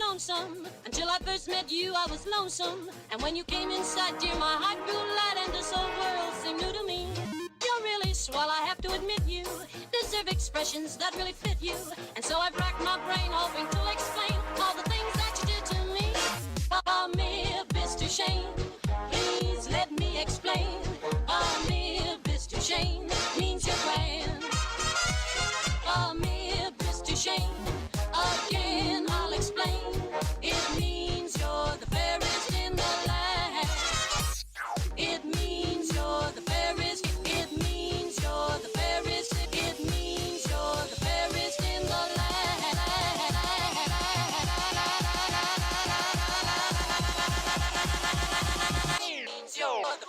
lonesome. Until I first met you, I was lonesome. And when you came inside, dear, my heart grew light and this whole world seemed new to me. You're really swell, I have to admit you deserve expressions that really fit you. And so I've racked my brain hoping to explain all the things that you did to me. Amir Mr. Shane, please let me explain. Amir Mr. Shane means you're grand. Amir Mr. Shane, again I'll explain. It means you're the fairest in the land. It means you're the fairest. It means you're the fairest. It means you're the fairest in the land. It means you're the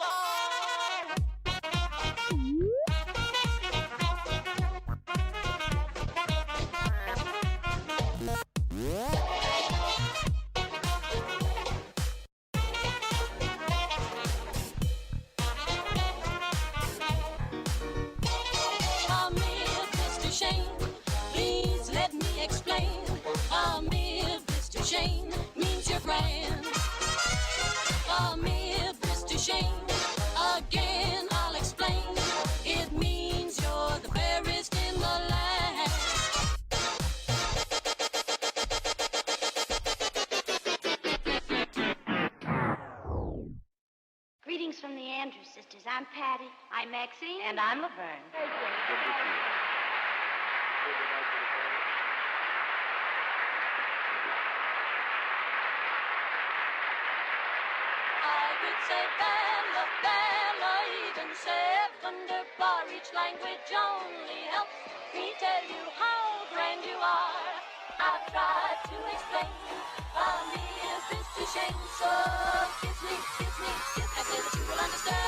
please let me explain. Amir Mr. Shane means you're grand. Amir Mr. Shane, again I'll explain. It means you're the fairest in the land. Greetings from the Andrews sisters. I'm Patty. I'm Maxine. And I'm Laverne. I could say Bella, Bella, even say wunderbar. Each language only helps me tell you how grand you are. I've tried to explain. Amir Mr. Shane, so kiss me, kiss me, kiss me. I say that you will understand.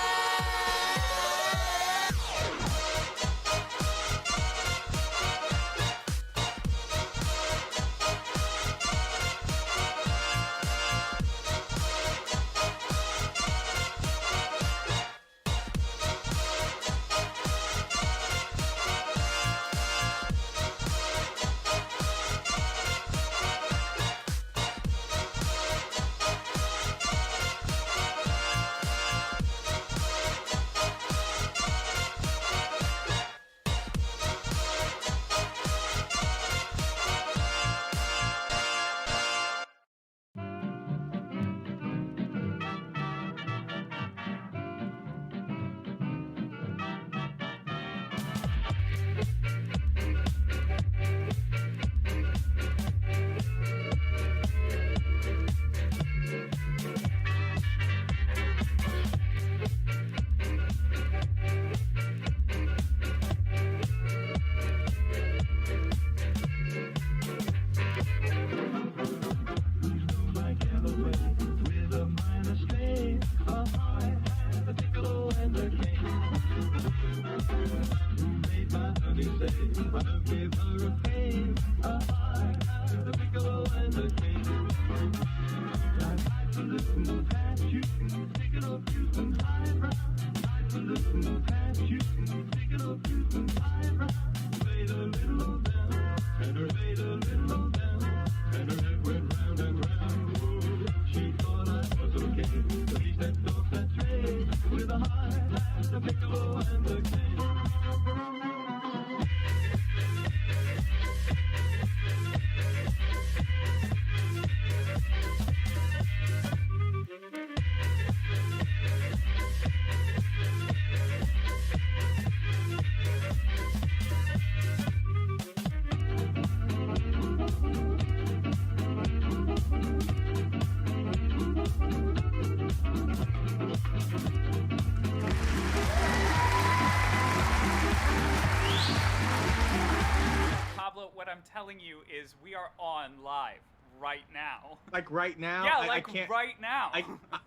What I'm telling you is we are on live right now. Like right now? Yeah, I can't, right now.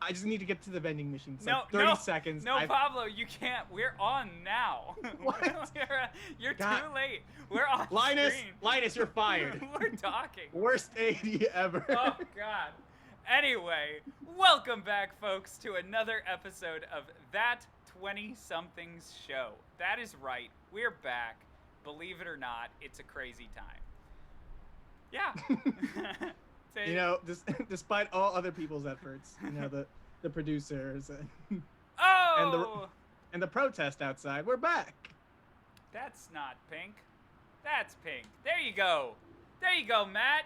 I just need to get to the vending machine. It's no, like 30 seconds. No, Pablo, you can't. We're on now. What? You're too late. We're on screen. Linus, you're fired. We're talking. Worst AD ever. Oh, God. Anyway, welcome back, folks, to another episode of That 20-Somethings Show. That is right. We're back. Believe it or not, it's a crazy time. Yeah. You know, despite all other people's efforts, you know, the producers Oh! and the protest outside, we're back. That's not pink. That's pink. There you go. There you go, Matt.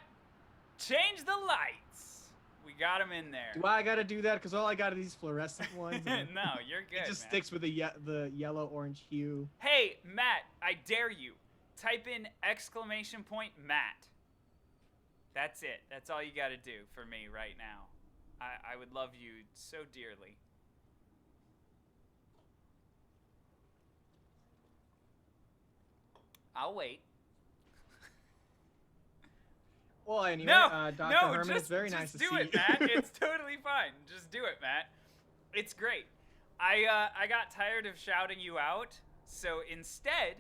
Change the lights. We got him in there. Do I gotta do that? Because all I got are these fluorescent ones. No, you're good, It just man. sticks with the yellow-orange hue. Hey, Matt, I dare you. Type in !Matt. That's it. That's all you got to do for me right now. I would love you so dearly. I'll wait. Well, anyway, No, Dr. no, Herman, just, it's very just nice to do see it, you. Matt. It's totally fine. Just do it, Matt. It's great. I got tired of shouting you out, so instead,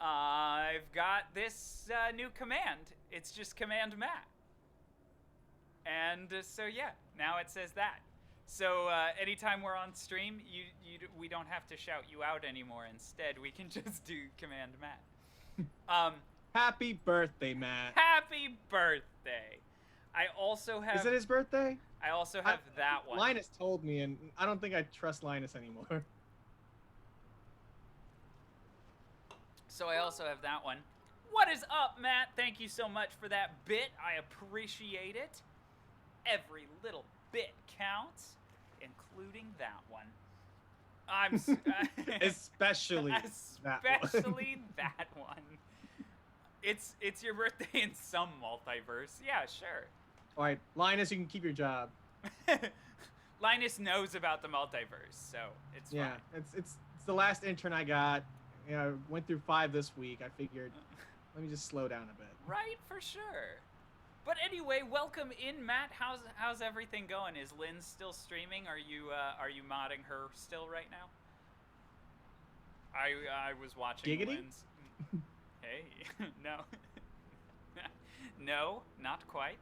I've got this new command. It's just Command Matt. And so yeah, now it says that. So anytime we're on stream, we don't have to shout you out anymore. Instead, we can just do Command Matt. Happy birthday, Matt. Happy birthday! I also have. Is it his birthday? I also have that one. Linus told me, and I don't think I trust Linus anymore. So I also have that one. What is up, Matt? Thank you so much for that bit. I appreciate it. Every little bit counts, including that one. Especially that one. Especially that one. It's your birthday in some multiverse. Yeah, sure. All right, Linus, you can keep your job. Linus knows about the multiverse, so it's Yeah, fine. it's the last intern I got. You know, I went through 5 this week. I figured, let me just slow down a bit. Right, for sure. But anyway, welcome in, Matt. How's everything going? Is Lynn still streaming? Are you modding her still right now? I was watching Giggity? Lynn's. Hey, no, no, not quite.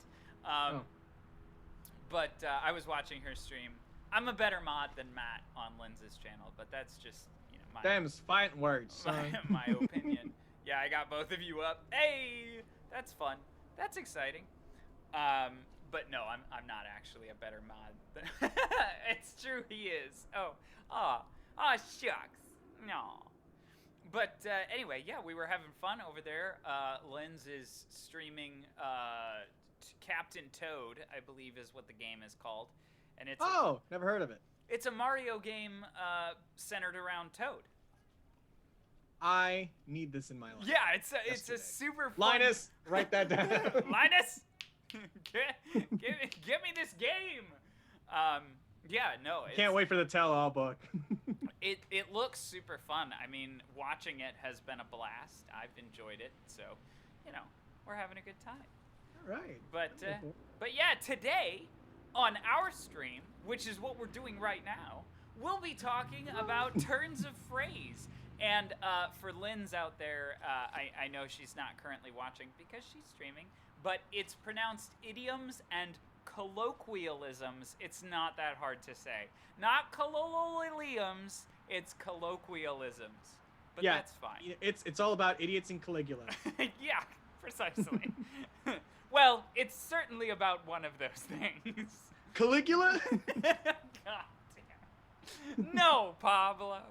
But I was watching her stream. I'm a better mod than Matt on Lynn's channel, but that's just my. Them's fighting words, son. my opinion. Yeah, I got both of you up. Hey, that's fun. That's exciting. But no, I'm not actually a better mod. It's true, he is. Oh, shucks. No. But anyway, yeah, we were having fun over there. Lynn's is streaming Captain Toad, I believe is what the game is called, and it's never heard of it. It's a Mario game centered around Toad. I need this in my life. Yeah, it's a super fun. Linus, write that down. Linus, give me this game. Yeah, no. Can't wait for the tell-all book. It looks super fun. I mean, watching it has been a blast. I've enjoyed it, so we're having a good time. All right. But yeah, today on our stream, which is what we're doing right now, we'll be talking about turns of phrase. And for Lynn's out there, I know she's not currently watching because she's streaming, but it's pronounced idioms and colloquialisms. It's not that hard to say. Not colloquialisms, it's colloquialisms. But yeah, that's fine. It's all about idiots and Caligula. Yeah, precisely. Well, it's certainly about one of those things. Caligula? God damn. No, Pablo.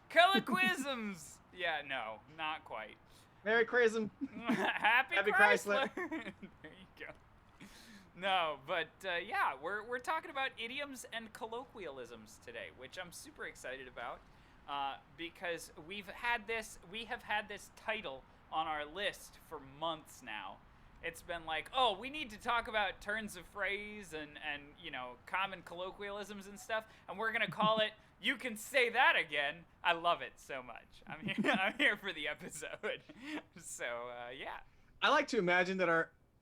Colloquialisms. Yeah, no, not quite. Merry Chrysler. Happy Chrysler. There you go. No, but yeah, we're talking about idioms and colloquialisms today, which I'm super excited about because we have had this title on our list for months now. It's been like, oh, we need to talk about turns of phrase and common colloquialisms and stuff, and we're gonna call it "You Can Say That Again." I love it so much. I'm here for the episode. So yeah. I like to imagine that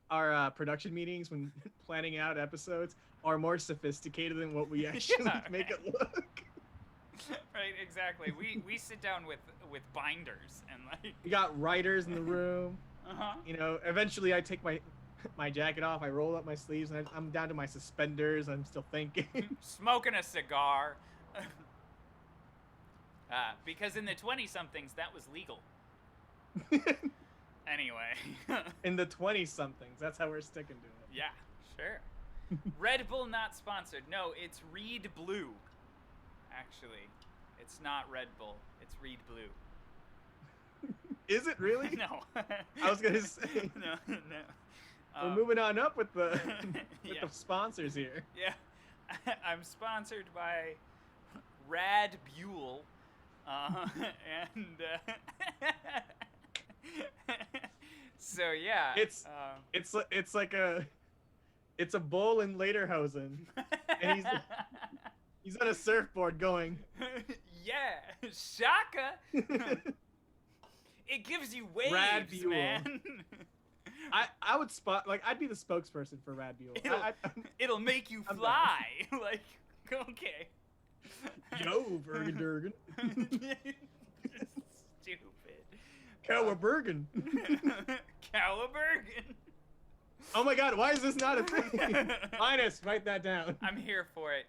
our production meetings when planning out episodes are more sophisticated than what we actually make it look. Right, exactly. We sit down with binders and like. We got writers in the room. Uh-huh. Eventually I take my jacket off, I roll up my sleeves, and I'm down to my suspenders. I'm still thinking. Smoking a cigar. Because in the 20-somethings, that was legal. Anyway. In the 20-somethings, that's how we're sticking to it. Yeah, sure. Red Bull not sponsored. No, it's Reed Blue. Actually, it's not Red Bull. It's Reed Blue. Is it really? No. I was gonna say. No. We're moving on up with the Yeah. the sponsors here. Yeah. I'm sponsored by Rad Buell. And so yeah. It's like a bull in lederhosen, and he's on a surfboard going. Yeah, shaka. It gives you waves, Rad Buell. man. I would I'd be the spokesperson for Rad Buell. It'll make you I'm fly. Like, okay. Yo, Bergen Durgan. Stupid. Cowabunga. Cowabunga. Oh my God! Why is this not a thing? Linus, write that down. I'm here for it.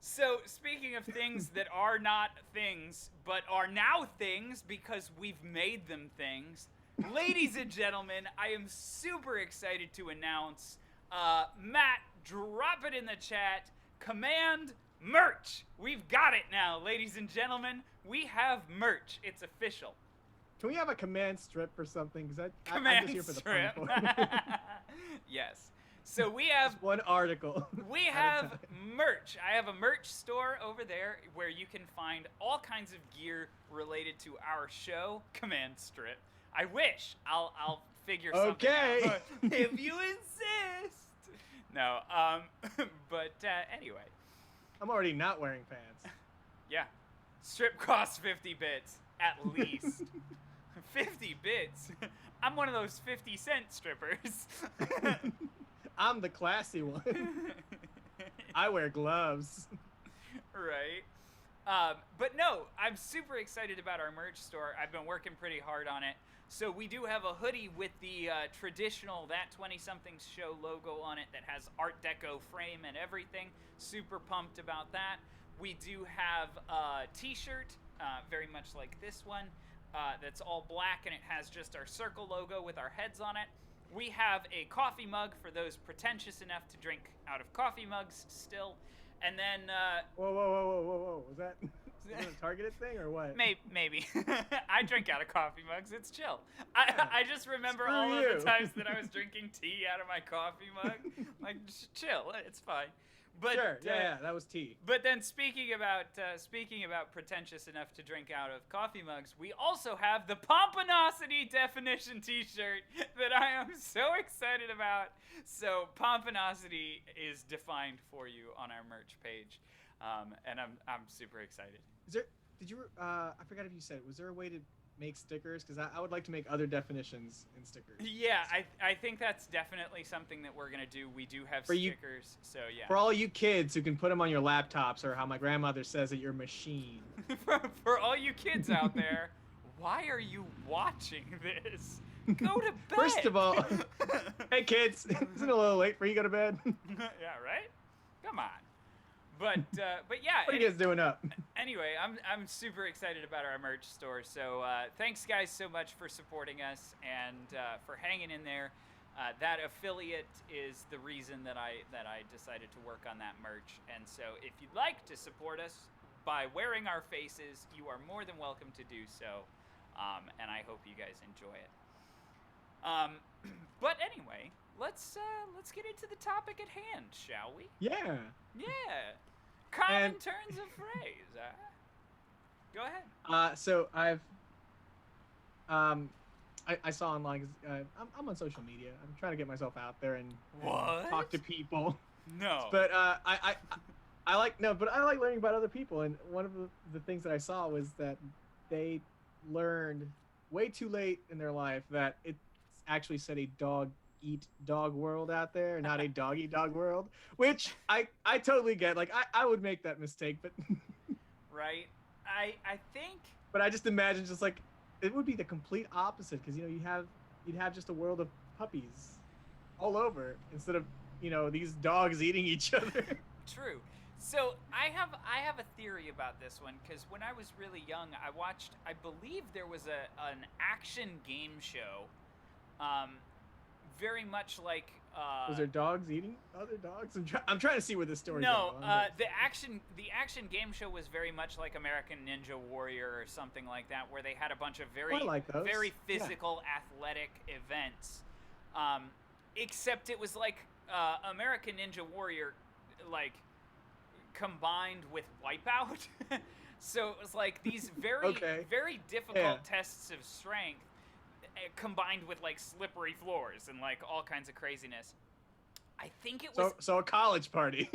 So, speaking of things that are not things, but are now things because we've made them things, ladies and gentlemen, I am super excited to announce, Matt, drop it in the chat, command merch. We've got it now, ladies and gentlemen. We have merch. It's official. Can we have a command strip or something? Because I'm Command just here for the strip. fun part. Yes. So we have Just one article. We have merch. I have a merch store over there where you can find all kinds of gear related to our show, Command Strip. I wish. I'll figure something out. If you insist. No, but anyway. I'm already not wearing pants. Yeah. Strip costs 50 bits, at least. 50 bits? I'm one of those 50-cent strippers. I'm the classy one. I wear gloves. Right. But no, I'm super excited about our merch store. I've been working pretty hard on it. So we do have a hoodie with the traditional That 20-Somethings Show logo on it that has Art Deco frame and everything. Super pumped about that. We do have a t-shirt, very much like this one, that's all black and it has just our circle logo with our heads on it. We have a coffee mug for those pretentious enough to drink out of coffee mugs still. And then... Whoa. Was that a targeted thing or what? Maybe. I drink out of coffee mugs. It's chill. I just remember Screw all you. of the times that I was drinking tea out of my coffee mug. Like, just chill. It's fine. But, Sure, yeah, that was tea. But then speaking about pretentious enough to drink out of coffee mugs, we also have the Pompinosity definition T-shirt that I am so excited about. So Pompinosity is defined for you on our merch page, and I'm super excited. I forgot if you said, was there a way to make stickers? Because I would like to make other definitions in stickers. Yeah, I think that's definitely something that we're going to do. We do have stickers, so yeah. For all you kids who can put them on your laptops, or how my grandmother says at your machine. For all you kids out there, why are you watching this? Go to bed! First of all, hey kids, isn't it a little late for you to go to bed? Yeah, right? Come on. But yeah. What are you guys doing up? Anyway, I'm super excited about our merch store. So thanks guys so much for supporting us and for hanging in there. That affiliate is the reason that I decided to work on that merch. And so if you'd like to support us by wearing our faces, you are more than welcome to do so. And I hope you guys enjoy it. But anyway, let's get into the topic at hand, shall we? Yeah. Yeah. Common turns of phrase. Go ahead. So I saw online. 'Cause, I'm on social media. I'm trying to get myself out there and talk to people. No. But I like learning about other people. And one of the things that I saw was that they learned way too late in their life that it actually said a dog eat dog world out there, not a dog eat dog world, which I totally get. Like I would make that mistake, but right. I think. But I just imagine just like it would be the complete opposite, because you'd have just a world of puppies all over instead of these dogs eating each other. True. So I have a theory about this one, because when I was really young, I believe there was an action game show, very much like Was there dogs eating other dogs? I'm trying to see where this story No, goes. the action game show was very much like American Ninja Warrior or something like that, where they had a bunch of very I like those. very physical, athletic events. Except it was like American Ninja Warrior, like combined with Wipeout. So it was like these very very difficult tests of strength combined with like slippery floors and like all kinds of craziness. I think it was so a college party.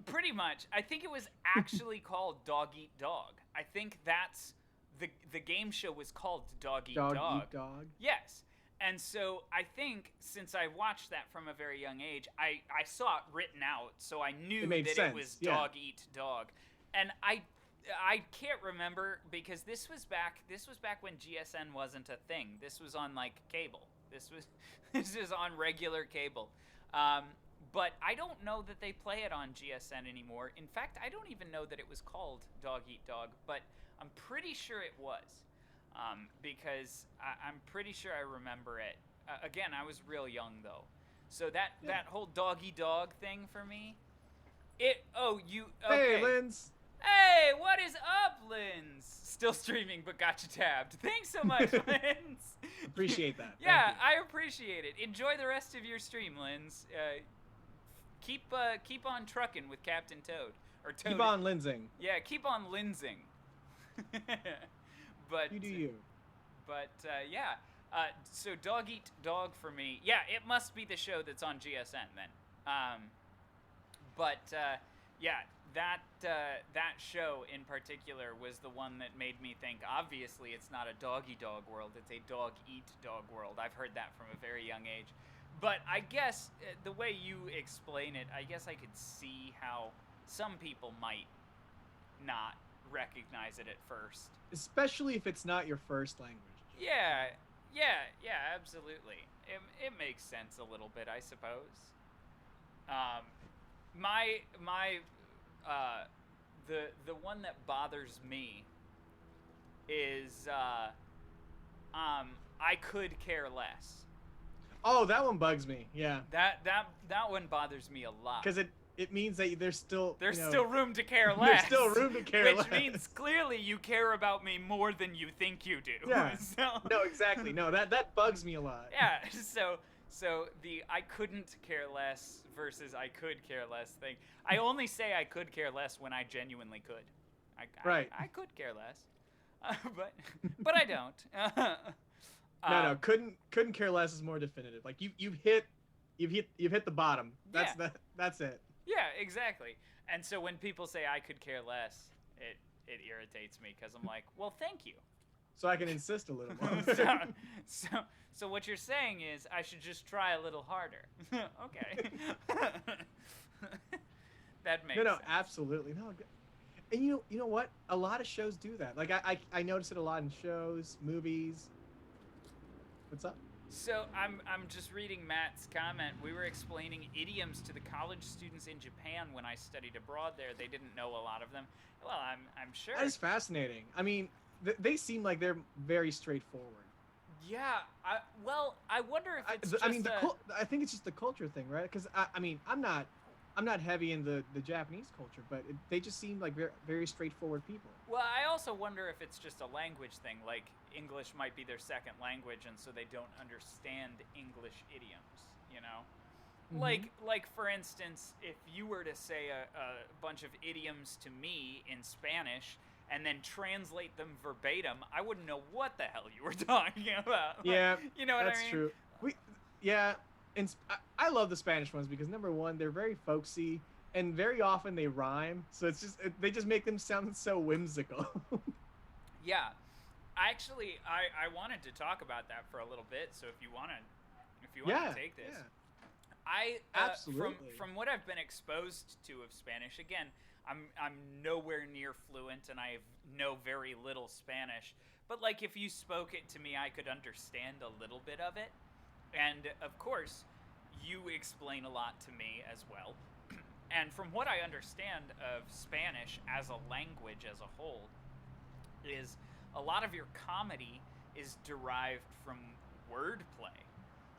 Pretty much. I think it was actually called Dog Eat Dog. I think that's the game show was called Dog Eat Dog. Dog Eat Dog. Yes. And so I think since I watched that from a very young age, I saw it written out, so I knew that it was Dog Eat Dog. And I can't remember because this was back when GSN wasn't a thing. This was on like cable. This was on regular cable. But I don't know that they play it on GSN anymore. In fact, I don't even know that it was called Dog Eat Dog, but I'm pretty sure it was. Because I'm pretty sure I remember it. Again, I was real young though. So that whole doggy dog thing for me, okay. Hey, Linz. Hey, what is up, Linz? Still streaming, but got you tabbed. Thanks so much, Linz. Appreciate that. Yeah, I appreciate it. Enjoy the rest of your stream, Linz. Keep on trucking with Captain Toad or Toad. Keep on Linzing. Yeah, keep on Linzing. But you do you. But yeah. So Dog Eat Dog for me. Yeah, it must be the show that's on GSN then. Yeah, that show in particular was the one that made me think, obviously it's not a doggy dog world, it's a dog eat dog world. I've heard that from a very young age. But I guess the way you explain it, I guess I could see how some people might not recognize it at first. Especially if it's not your first language. Yeah, absolutely. It makes sense a little bit, I suppose. The one that bothers me is I could care less. Oh, that one bugs me. Yeah. That one bothers me a lot. Because it means that there's still still room to care less. There's still room to care less. Which means clearly you care about me more than you think you do. Yeah. No, exactly. No, that bugs me a lot. Yeah. So the I couldn't care less versus I could care less thing. I only say I could care less when I genuinely could. I could care less, but I don't. No, couldn't care less is more definitive. Like you've hit the bottom. That's it. Yeah, exactly. And so when people say I could care less, it irritates me because I'm like, well, thank you. So I can insist a little more. So what you're saying is I should just try a little harder. Okay. That makes sense. No, absolutely. No. And you know what? A lot of shows do that. Like I notice it a lot in shows, movies. What's up? So I'm just reading Matt's comment. We were explaining idioms to the college students in Japan when I studied abroad there. They didn't know a lot of them. Well, I'm sure. That is fascinating. I mean, they seem like they're very straightforward. Yeah. I wonder if it's just I think it's just the culture thing, right? Because I'm not heavy in the Japanese culture, but they just seem like very, very straightforward people. Well, I also wonder if it's just a language thing, like English might be their second language, and so they don't understand English idioms, you know? Mm-hmm. Like for instance, if you were to say a bunch of idioms to me in Spanish and then translate them verbatim, I wouldn't know what the hell you were talking about. Yeah, you know what I mean? That's true. And I love the Spanish ones because number one, they're very folksy, and very often they rhyme. So they just make them sound so whimsical. Yeah, actually, I wanted to talk about that for a little bit. So if you want to take this, absolutely. From what I've been exposed to of Spanish, again, I'm nowhere near fluent, and I know very little Spanish. But like, if you spoke it to me, I could understand a little bit of it. And, of course, you explain a lot to me as well. And from what I understand of Spanish as a language as a whole, is a lot of your comedy is derived from wordplay.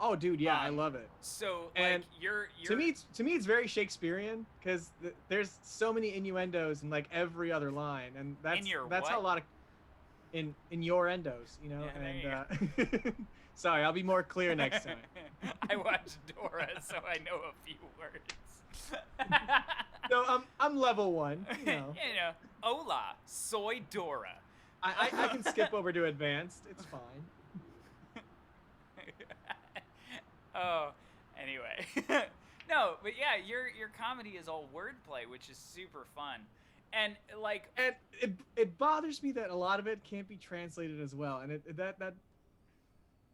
Oh, dude, yeah, I love it. So And like you're to me, it's very Shakespearean because there's so many innuendos in like every other line, and that's your how a what? lot of in your endos, you know. Yeah, there And sorry, I'll be more clear next time. I watched Dora, so I know a few words. So I'm level 1, you know. You know, hola, soy Dora. I can skip over to advanced. It's fine. Oh, anyway. No, but yeah, your comedy is all wordplay, which is super fun. And like And it bothers me that a lot of it can't be translated as well, and that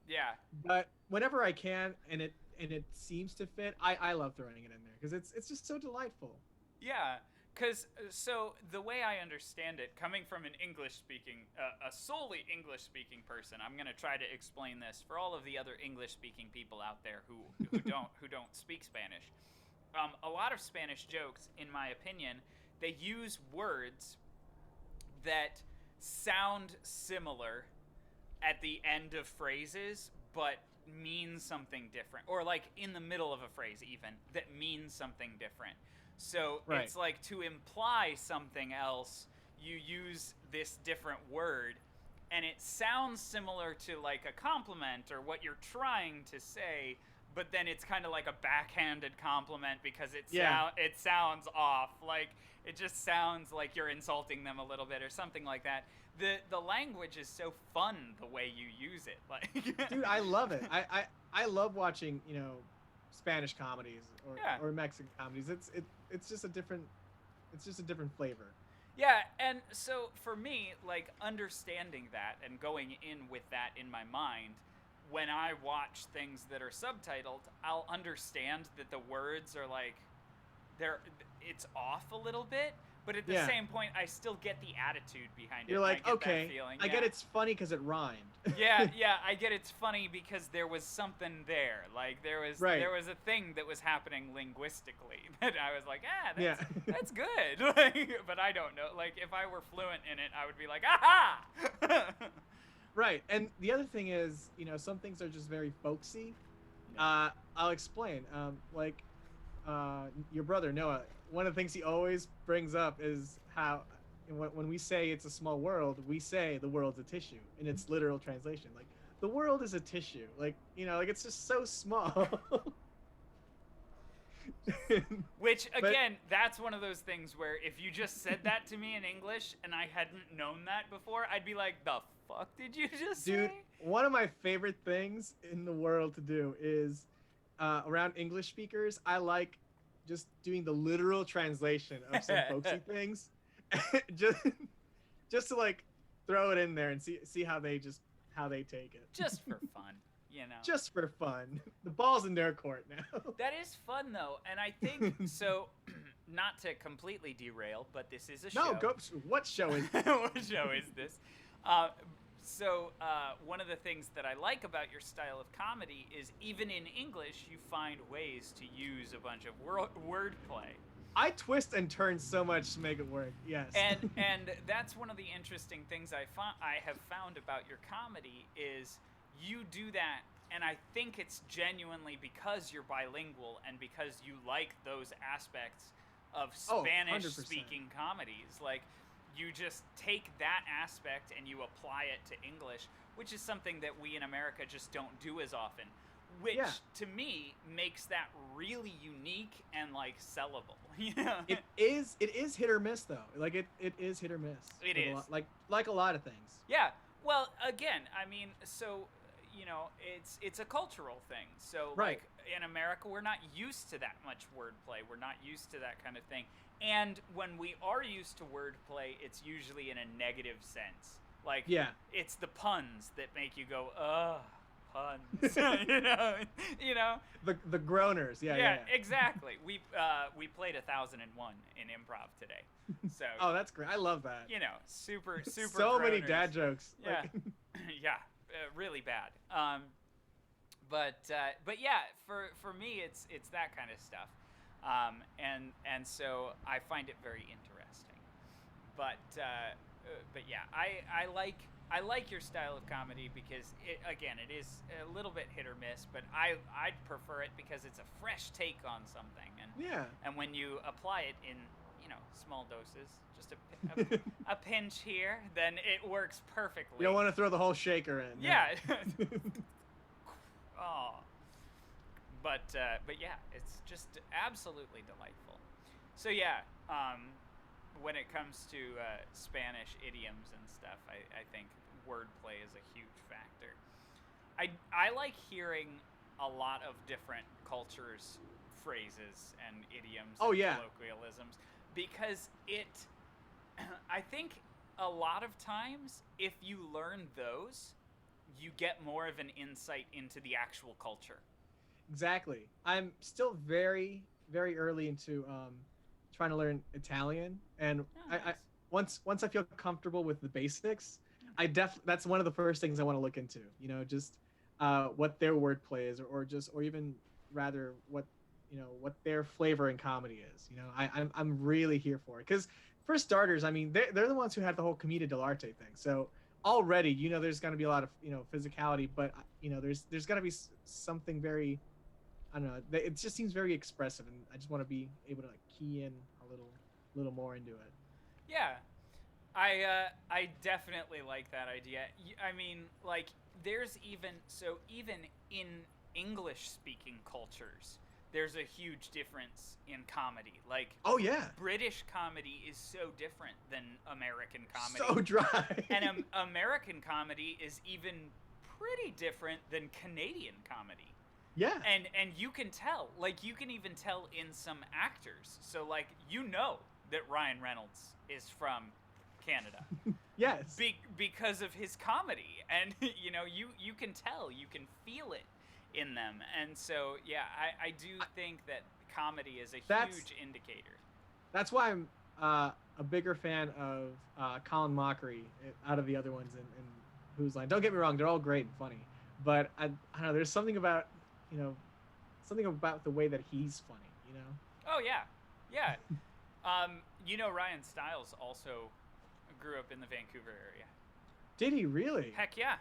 yeah. but whenever I can and it seems to fit, I love throwing it in there because it's just so delightful. Yeah, because so the way I understand it, coming from an English-speaking, a solely English-speaking person, I'm gonna try to explain this for all of the other English-speaking people out there who don't speak Spanish. A lot of Spanish jokes, in my opinion, they use words that sound similar at the end of phrases, but mean something different, or like in the middle of a phrase even that means something different. So Right. it's like to imply something else, you use this different word, and it sounds similar to like a compliment or what you're trying to say, but then it's kind of like a backhanded compliment because it sounds off. Like it just sounds like you're insulting them a little bit or something like that. The language is so fun the way you use it. Like Dude, I love it. I love watching, you know, Spanish comedies or Mexican comedies. It's just a different flavor. Yeah, and so for me, like understanding that and going in with that in my mind, when I watch things that are subtitled, I'll understand that the words are like it's off a little bit, but at the same point I still get the attitude behind it. You're like, I get okay, that feeling. I get it's funny because it rhymed. yeah, I get it's funny because there was something there. Like there was a thing that was happening linguistically that I was like, that's good. Like, but I don't know. Like if I were fluent in it, I would be like, aha. Right, and the other thing is, you know, some things are just very folksy. I'll explain. Your brother Noah, one of the things he always brings up is how when we say it's a small world, we say the world's a tissue in its literal translation. Like the world is a tissue. Like, you know, like it's just so small. Which again, that's one of those things where if you just said that to me in English and I hadn't known that before, I'd be like, the fuck did you just say? Dude, one of my favorite things in the world to do is around English speakers, I like just doing the literal translation of some folksy things. just to like throw it in there and see how they take it. Just for fun. You know. Just for fun. The ball's in their court now. That is fun though, and I think so. Not to completely derail, but this is a show. No, go. What show is? What show is this? One of the things that I like about your style of comedy is even in English, you find ways to use a bunch of wordplay. I twist and turn so much to make it work. Yes. And that's one of the interesting things I have found about your comedy is you do that, and I think it's genuinely because you're bilingual and because you like those aspects of Spanish-speaking comedies. Like, you just take that aspect and you apply it to English, which is something that we in America just don't do as often, which to me makes that really unique and like sellable. You know? It is hit or miss though. Like it is hit or miss. It is like a lot of things. Yeah. Well, again, I mean, so you know, it's a cultural thing. So like in America, we're not used to that much wordplay. We're not used to that kind of thing. And when we are used to wordplay, it's usually in a negative sense. Like, it's the puns that make you go, ugh, puns. you know. The groaners. Yeah. Exactly. We played 1001 in improv today. So. Oh, that's great. I love that. You know, super. So many dad jokes. Yeah. Yeah. Really bad. But yeah, for me, it's that kind of stuff. And so I find it very interesting. But yeah, I like I like your style of comedy because it is a little bit hit or miss, but I'd prefer it because it's a fresh take on something, and when you apply it in small doses, just a pinch here, then it works perfectly. You don't want to throw the whole shaker in. Yeah. Oh. But yeah, it's just absolutely delightful. So yeah, when it comes to Spanish idioms and stuff, I think wordplay is a huge factor. I like hearing a lot of different cultures' phrases and idioms and colloquialisms because I think a lot of times if you learn those, you get more of an insight into the actual culture. Exactly. I'm still very, very early into trying to learn Italian, and I once I feel comfortable with the basics, that's one of the first things I want to look into. Just what their wordplay is, or even rather what their flavor in comedy is. I'm really here for it because for starters, I mean they're the ones who had the whole commedia dell'arte thing. So already there's going to be a lot of physicality, but there's got to be something very, I don't know. It just seems very expressive, and I just want to be able to key in a little more into it. Yeah, I definitely like that idea. I mean, like, there's even in English-speaking cultures, there's a huge difference in comedy. Like, oh yeah, British comedy is so different than American comedy. So dry. And American comedy is even pretty different than Canadian comedy. Yeah. And you can tell, like, you can even tell in some actors. So, like, that Ryan Reynolds is from Canada. Yes. Because of his comedy. And, you can tell, you can feel it in them. And so, yeah, I do think that comedy is a huge indicator. That's why I'm a bigger fan of Colin Mockery out of the other ones in Whose Line. Don't get me wrong, they're all great and funny. But I don't know, there's something about the way that he's funny, Oh, yeah. Yeah. Ryan Stiles also grew up in the Vancouver area. Did he really? Heck yeah.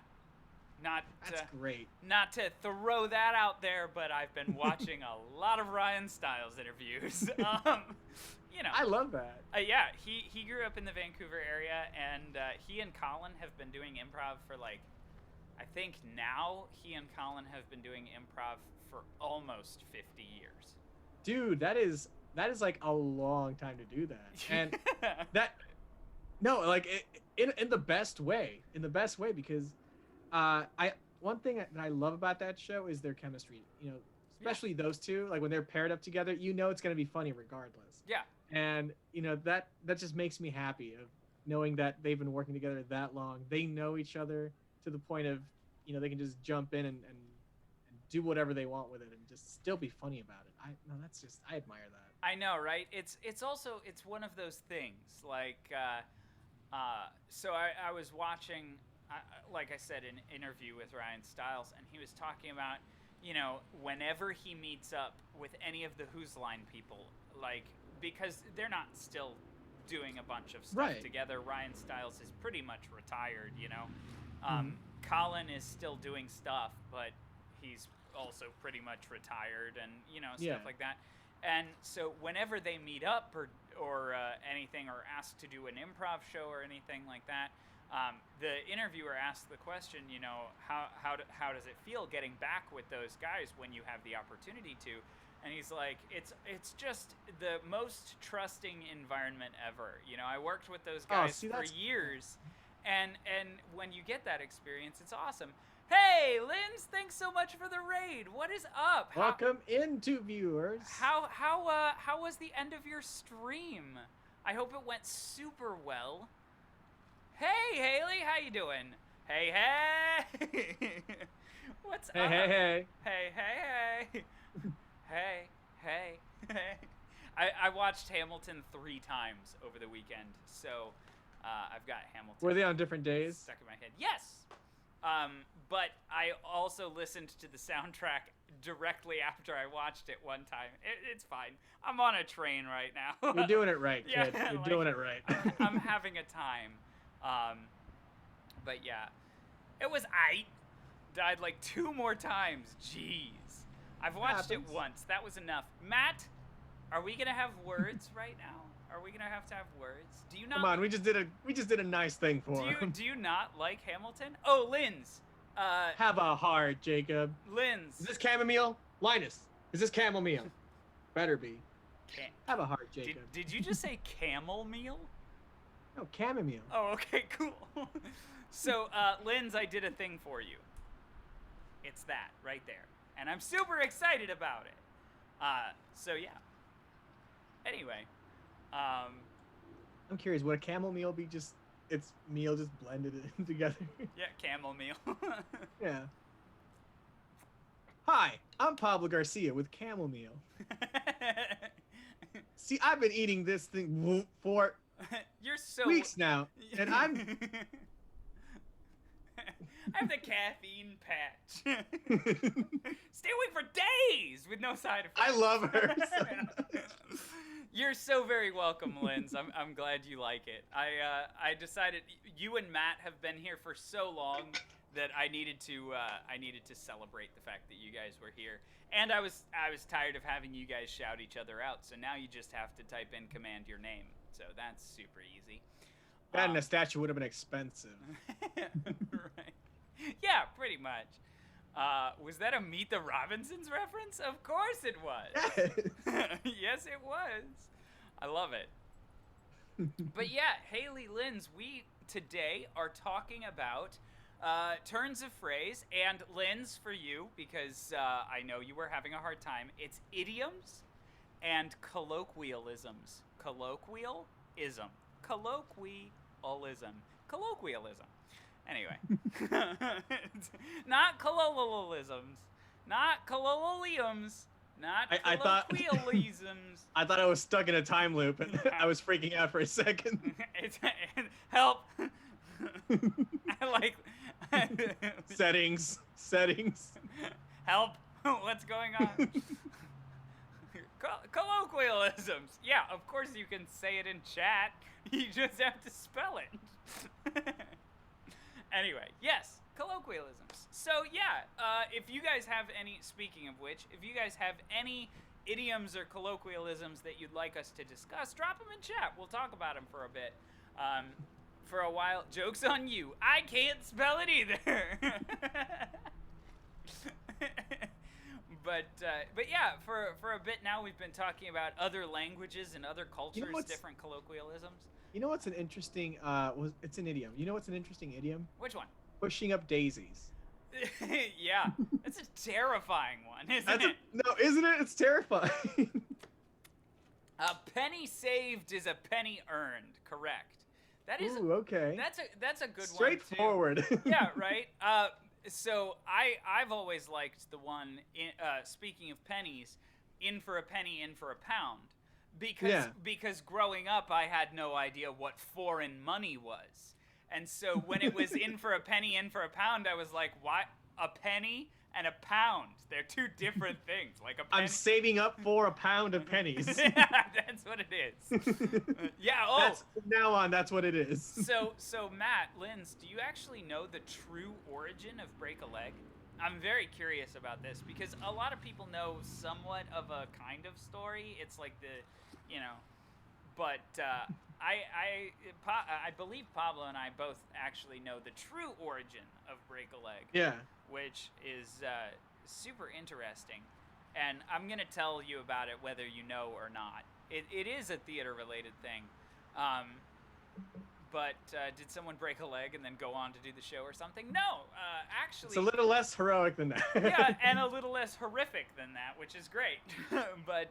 That's great. Not to throw that out there, but I've been watching a lot of Ryan Stiles interviews. I love that. Yeah, he grew up in the Vancouver area, and he and Colin have been doing improv for I think now he and Colin have been doing improv for almost 50 years. Dude, that is like a long time to do that. And in the best way. In the best way, because one thing that I love about that show is their chemistry. Especially those two, like when they're paired up together, it's going to be funny regardless. Yeah. And that just makes me happy of knowing that they've been working together that long. They know each other to the point of they can just jump in and do whatever they want with it and just still be funny about it. I admire that. I know, right? It's one of those things. Like, so I was watching, like I said, an interview with Ryan Stiles, and he was talking about, whenever he meets up with any of the Whose Line people, like, because they're not still doing a bunch of stuff together. Ryan Stiles is pretty much retired, Colin is still doing stuff, but he's also pretty much retired and, stuff like that. And so whenever they meet up or anything, or asked to do an improv show or anything like that, the interviewer asked the question, how does it feel getting back with those guys when you have the opportunity to? And he's like, it's just the most trusting environment ever. I worked with those guys for years, and when you get that experience, it's awesome. Hey, Linz, thanks so much for the raid. What is up? Welcome into, viewers. How was the end of your stream? I hope it went super well. Hey, Haley, how you doing? Hey, hey. What's up? Hey, hey, hey. Hey, hey, hey. Hey, hey, hey. I watched Hamilton 3 times over the weekend, so I've got Hamilton. Were they on different days? Stuck in my head. Yes. But I also listened to the soundtrack directly after I watched it one time. It's fine. I'm on a train right now. You're doing it right, kid. You're doing it right. I'm having a time. But yeah, it was aight. Died like 2 more times. Jeez. I've watched it once. That was enough. Matt, are we gonna have words right now? Are we gonna have to have words? Do you not? Come on, we just did a nice thing for him. Do you not like Hamilton? Oh, Linz. Have a heart, Jacob. Linz. Is this chamomile? Linus, is this chamomile? Better be. Have a heart, Jacob. Did you just say camel meal? No, chamomile. Oh, okay, cool. So, Linz, I did a thing for you. It's that right there. And I'm super excited about it. So yeah. Anyway, I'm curious, would a camel meal be just its meal just blended in together? Yeah, camel meal. Yeah. Hi, I'm Pablo Garcia with camel meal. See, I've been eating this thing for You're so weeks now, and I'm I have the caffeine patch. Stay awake for days with no side effects. I love her. You're so very welcome, Linz. I'm glad you like it. I decided you and Matt have been here for so long that I needed to celebrate the fact that you guys were here. And I was tired of having you guys shout each other out. So now you just have to type in command your name. So that's super easy. That and a statue would have been expensive. Right. Yeah, pretty much. Was that a Meet the Robinsons reference? Of course it was. Yes. Yes, it was. I love it. But yeah, Haley Linz, we today are talking about turns of phrase, and Linz, for you, because I know you were having a hard time, it's idioms and colloquialisms. Colloquialism. Colloquialism. Anyway. Not colloquialisms. Not colloquialisms. Not colloquialisms. I thought I was stuck in a time loop, and I was freaking out for a second. Help. I like... Settings. Help. What's going on? Colloquialisms. Yeah, of course you can say it in chat. You just have to spell it. Anyway, yes, colloquialisms. So yeah, if you guys have any, speaking of which, if you guys have any idioms or colloquialisms that you'd like us to discuss, drop them in chat. We'll talk about them for a bit. For a while, joke's on you. I can't spell it either. But yeah, for a bit now, we've been talking about other languages and other cultures, different colloquialisms. You know what's an interesting? It's an idiom. You know what's an interesting idiom? Which one? Pushing up daisies. Yeah, that's a terrifying one, isn't it? No, isn't it? It's terrifying. A penny saved is a penny earned. Correct. That is. Ooh, okay. That's a good Straightforward. one. Straightforward. Yeah. Right. So I've always liked the one. Speaking of pennies, in for a penny, in for a pound. Because growing up, I had no idea what foreign money was. And so when it was in for a penny, in for a pound, I was like, why? A penny and a pound. They're two different things. Like a penny. I'm saving up for a pound of pennies. Yeah, that's what it is. Yeah, from now on, that's what it is. So Matt, Linz, do you actually know the true origin of break a leg? I'm very curious about this because a lot of people know somewhat of a kind of story. It's like but I believe Pablo and I both actually know the true origin of break a leg. Yeah. Which is super interesting, and I'm gonna tell you about it whether you know or not. It is a theater-related thing. But did someone break a leg and then go on to do the show or something? No, actually. It's a little less heroic than that. Yeah, and a little less horrific than that, which is great. But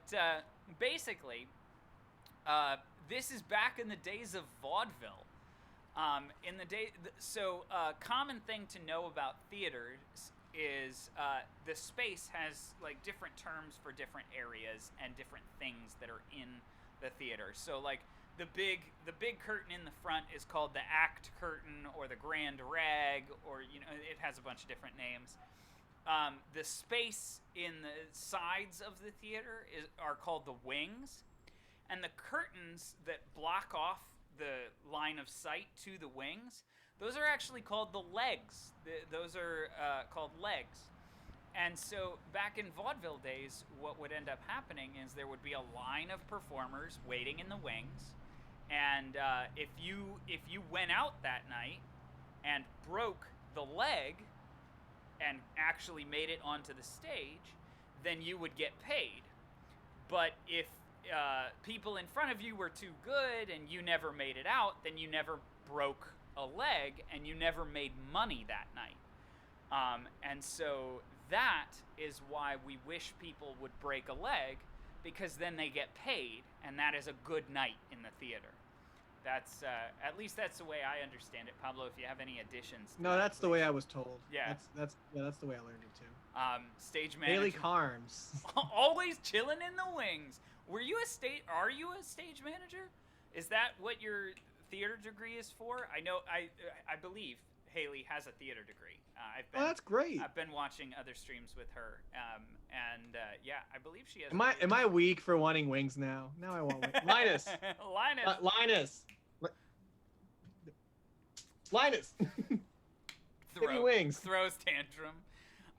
basically, this is back in the days of vaudeville. Common thing to know about theaters is the space has like different terms for different areas and different things that are in the theater. So like the big curtain in the front is called the act curtain or the grand rag, or it has a bunch of different names. The space in the sides of the theater are called the wings, and the curtains that block off the line of sight to the wings, those are actually called the legs. Those are called legs. And so back in vaudeville days, what would end up happening is there would be a line of performers waiting in the wings, and if you went out that night and broke the leg and actually made it onto the stage, then you would get paid. But if people in front of you were too good and you never made it out, then you never broke a leg and you never made money that night. And so that is why we wish people would break a leg, because then they get paid, and that is a good night in the theater. That's at least that's the way I understand it. Pablo, if you have any additions to No, that, that's the way I was told. Yeah. That's the way I learned it too. Stage manager. Haley Carms. Always chilling in the wings. Are you a stage manager? Is that what your theater degree is for? I know. I believe Haley has a theater degree. Oh, that's great. I've been watching other streams with her, and yeah, I believe she has. Am I weak for wanting wings now? Now I want wings. Linus. Linus. Give me wings. Throws tantrum.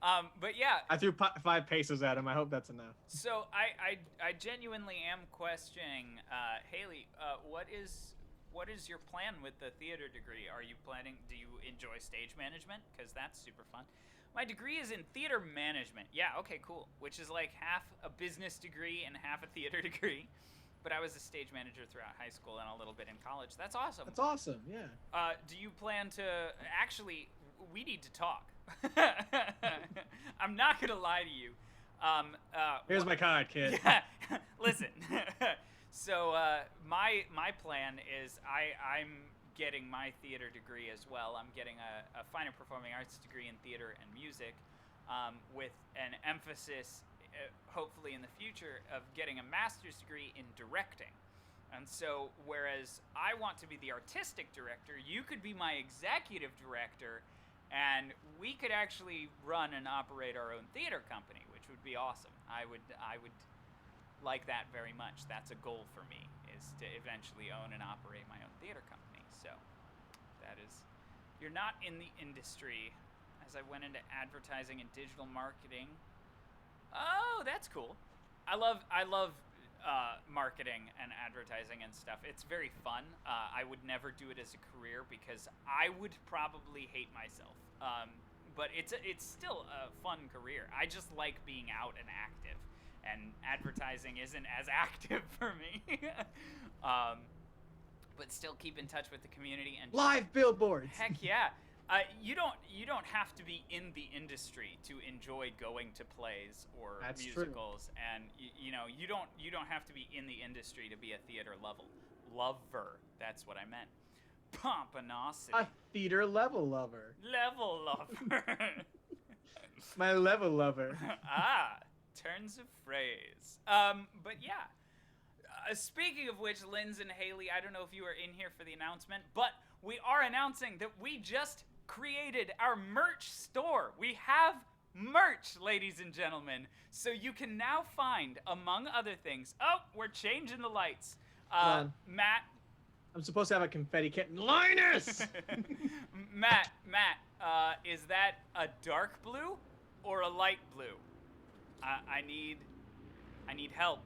But yeah. I threw 5 pesos at him. I hope that's enough. So I genuinely am questioning, Haley, what is your plan with the theater degree? Do you enjoy stage management? Because that's super fun. My degree is in theater management. Yeah, okay, cool. Which is like half a business degree and half a theater degree. But I was a stage manager throughout high school and a little bit in college. That's awesome. That's awesome, yeah. Do you plan to... Actually, we need to talk. I'm not going to lie to you. Here's my card, kid. Yeah, listen. So my plan is I'm getting my theater degree as well. I'm getting a fine and performing arts degree in theater and music, with an emphasis, hopefully in the future, of getting a master's degree in directing. And so, whereas I want to be the artistic director, you could be my executive director, and we could actually run and operate our own theater company, which would be awesome. I would like that very much. That's a goal for me, is to eventually own and operate my own theater company. So that is, you're not in the industry. As I went into advertising and digital marketing. Oh, that's cool. I love marketing and advertising and stuff. It's very fun. I would never do it as a career because I would probably hate myself. But it's still a fun career. I just like being out and active. And advertising isn't as active for me. But still keep in touch with the community and live billboards. Heck yeah. You don't have to be in the industry to enjoy going to plays or That's musicals, true. and you don't have to be in the industry to be a theater lover. That's what I meant. Pompinosity. A theater level lover. Level lover. My level lover. Turns of phrase. But yeah. Speaking of which, Linz and Haley, I don't know if you are in here for the announcement, but we are announcing that we just created our merch store. We have merch, ladies and gentlemen. So you can now find, among other things... Oh, we're changing the lights. Matt... I'm supposed to have a confetti cannon. Linus! Matt, is that a dark blue or a light blue? I need help.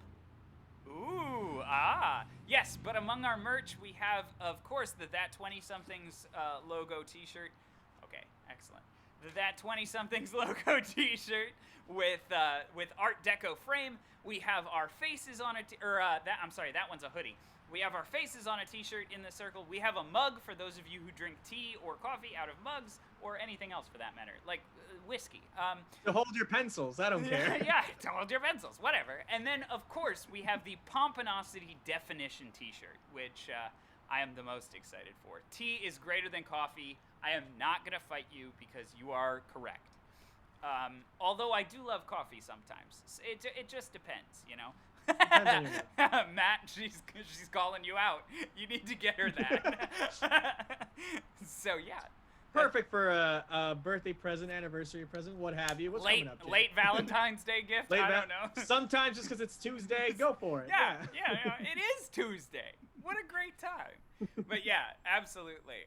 Ooh, yes, but among our merch, we have, of course, the That 20-somethings logo t-shirt. Okay, excellent. The That 20-somethings logo t-shirt with Art Deco frame. We have our faces on it, that one's a hoodie. We have our faces on a t-shirt in the circle. We have a mug for those of you who drink tea or coffee out of mugs, or anything else for that matter, like whiskey. To hold your pencils, I don't care. Yeah, to hold your pencils, whatever. And then, of course, we have the Pompinosity Definition t-shirt, which I am the most excited for. Tea is greater than coffee. I am not going to fight you because you are correct. Although I do love coffee sometimes. It just depends, you know? Matt, she's calling you out. You need to get her that. So yeah, Perfect for a birthday present, anniversary present, what have you. What's coming up, Jay? Late Valentine's Day gift. I don't know. Sometimes just because it's Tuesday, go for it. Yeah, it is Tuesday. What a great time. But yeah, absolutely.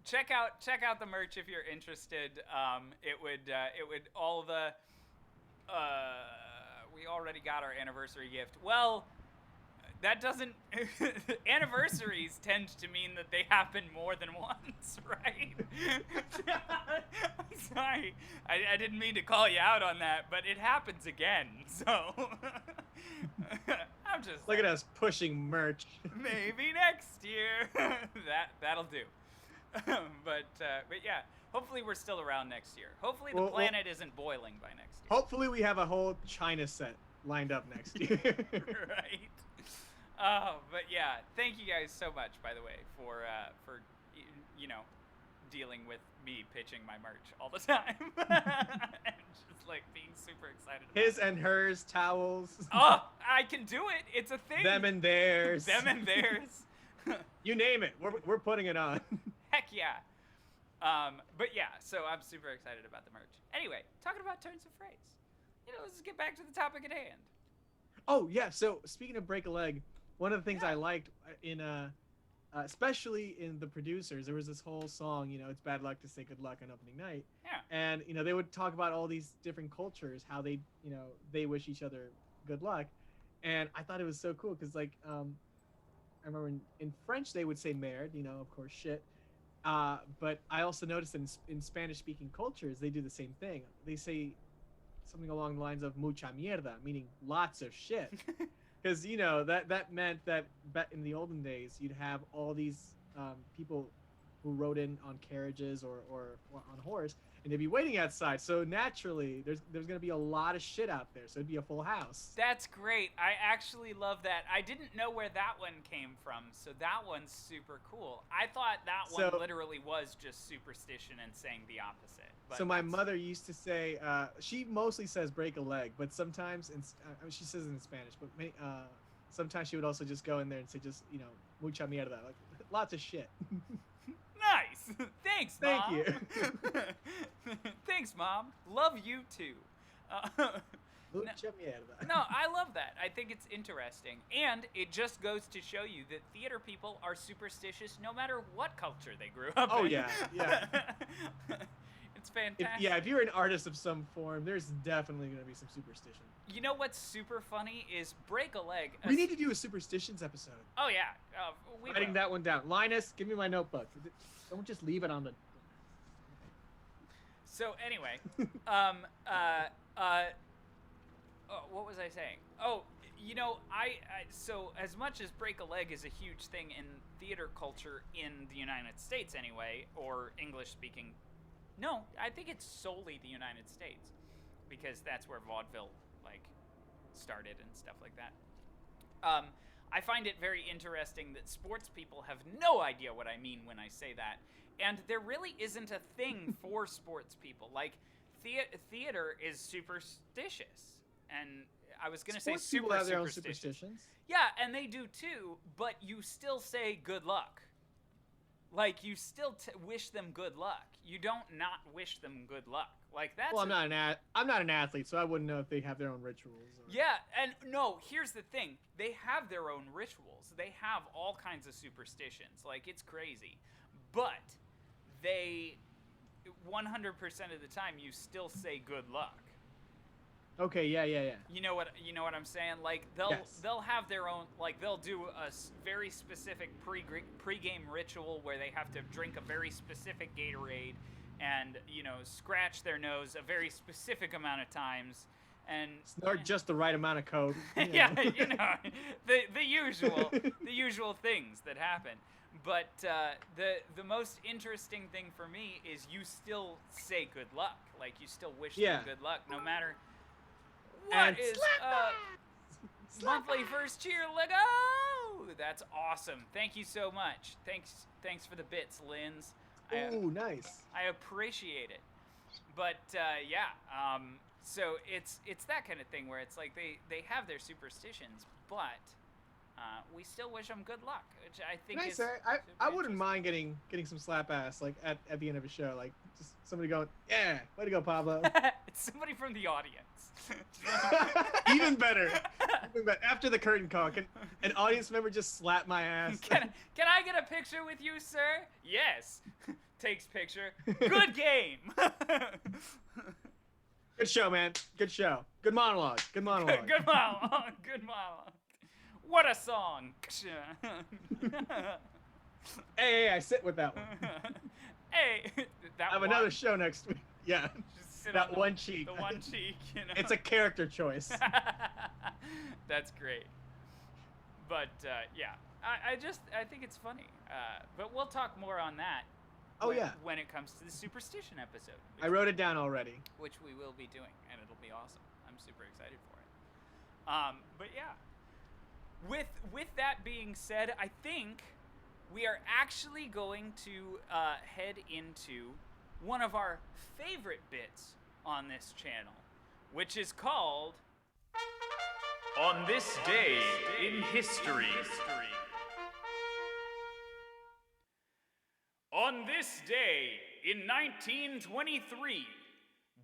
Check out the merch if you're interested. It would all the we already got our anniversary gift. Well, that doesn't anniversaries tend to mean that they happen more than once, right? I'm sorry. I didn't mean to call you out on that, but it happens again. So I'm just look at us pushing merch. Maybe next year. That'll do. But yeah, hopefully we're still around next year. Hopefully the planet isn't boiling by next year. Hopefully we have a whole China set lined up next year. Right. But yeah, thank you guys so much, by the way, for dealing with me pitching my merch all the time. And just like being super excited about His and hers towels. Oh, I can do it. It's a thing. Them and theirs. Them and theirs. You name it. We're putting it on. Heck yeah. But yeah, so I'm super excited about the merch. Anyway, talking about turns of phrase. Let's get back to the topic at hand. Oh yeah. So speaking of break a leg, one of the things I liked in especially in the producers, there was this whole song, it's bad luck to say good luck on opening night. Yeah. And they would talk about all these different cultures, how they they wish each other good luck, and I thought it was so cool because I remember in French they would say merde, of course shit. But I also noticed that in Spanish-speaking cultures they do the same thing. They say something along the lines of mucha mierda, meaning lots of shit. Because that meant that in the olden days you'd have all these people who rode in on carriages or on horse, and they'd be waiting outside. So naturally, there's gonna be a lot of shit out there. So it'd be a full house. That's great. I actually love that. I didn't know where that one came from, so that one's super cool. I thought that one literally was just superstition and saying the opposite. But so my mother used to say, she mostly says break a leg, but sometimes, she says it in Spanish, but sometimes she would also just go in there and say just, mucha mierda, like lots of shit. Nice. Thanks, Mom. Thank you. Thanks, Mom. Love you too. Mucha mierda. No, I love that. I think it's interesting. And it just goes to show you that theater people are superstitious no matter what culture they grew up in. Oh, yeah. It's fantastic. If you're an artist of some form, there's definitely going to be some superstition. You know what's super funny is break a leg. We need to do a superstitions episode. Oh, yeah. Writing that one down. Linus, give me my notebook. Don't just leave it on the... So, anyway. What was I saying? Oh, so as much as break a leg is a huge thing in theater culture in the United States anyway, or English-speaking... No, I think it's solely the United States, because that's where vaudeville, started and stuff like that. I find it very interesting that sports people have no idea what I mean when I say that, and there really isn't a thing for sports people. Theater is superstitious, and I was going to say super people have their own superstitious. superstitions. Yeah, and they do too, but you still say good luck. You still wish them good luck. You don't not wish them good luck. That's. Well, I'm not an athlete, so I wouldn't know if they have their own rituals. Yeah, and no, here's the thing. They have their own rituals. They have all kinds of superstitions. It's crazy. But they 100% of the time you still say good luck. Okay, yeah. You know what I'm saying? They'll have their own, they'll do a very specific pre-game ritual where they have to drink a very specific Gatorade and, scratch their nose a very specific amount of times and snort just the right amount of coke. Yeah, the usual things that happen. But the most interesting thing for me is you still say good luck. You still wish them good luck no matter what is monthly first cheer Lego. That's awesome. Thank you so much. Thanks for the bits, Linz. Ooh, nice. I appreciate it. But so it's that kind of thing where it's they have their superstitions, but we still wish them good luck, which I think Can I is. say I super wouldn't interesting. mind getting some slap ass like at the end of a show, like just somebody going, yeah, way to go, Pablo. It's somebody from the audience. Even better. After the curtain call, can an audience member just slap my ass? Can I get a picture with you, sir? Yes. Takes picture. Good game. Good show, man. Good show. Good monologue. Good monologue. Good monologue. Good monologue. What a song. Hey, I sit with that one. Hey, that I have one. another show next week. Yeah. Just sit That on the, one cheek. The one cheek. You know? It's a character choice. That's great. But yeah, I think it's funny. But we'll talk more on that. Oh, yeah. When it comes to the superstition episode. I wrote it down already. Which we will be doing, and it'll be awesome. I'm super excited for it. But yeah, with that being said, I think we are actually going to head into one of our favorite bits on this channel, which is called On This Day in History. On this day in 1923,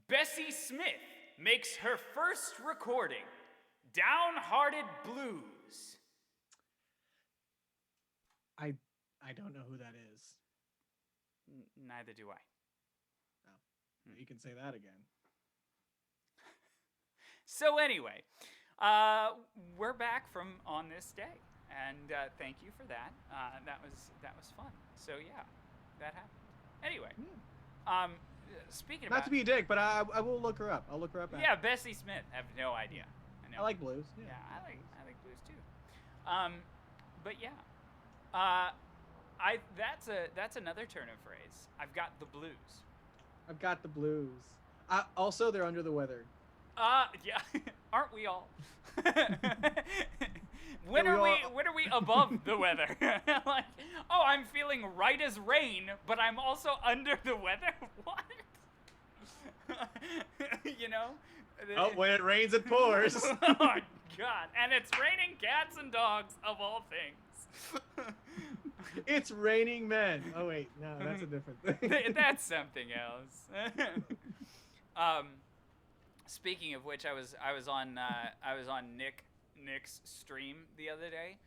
Bessie Smith makes her first recording, Downhearted Blues. I don't know who that is. Neither do I. Oh, you can say that again. So anyway, we're back from On This Day, and thank you for that. That was fun. So yeah, that happened. Anyway, speaking Not about to be a dick, but I will look her up. I'll look her up. yeah, Bessie Smith. I have no idea. I know. I like blues. Yeah, Yeah. I like blues too. But yeah, that's another turn of phrase. I've got the blues. I've got the blues. Also, they're under the weather. Yeah, aren't we all? When Yeah, are we above the weather? Like, oh, I'm feeling right as rain, but I'm also under the weather. What? You know? Oh, when it rains, it pours. Oh God! And it's raining cats and dogs of all things. It's raining men. Oh wait, no, that's a different thing. That's something else. Speaking of which, I was on Nick's stream the other day.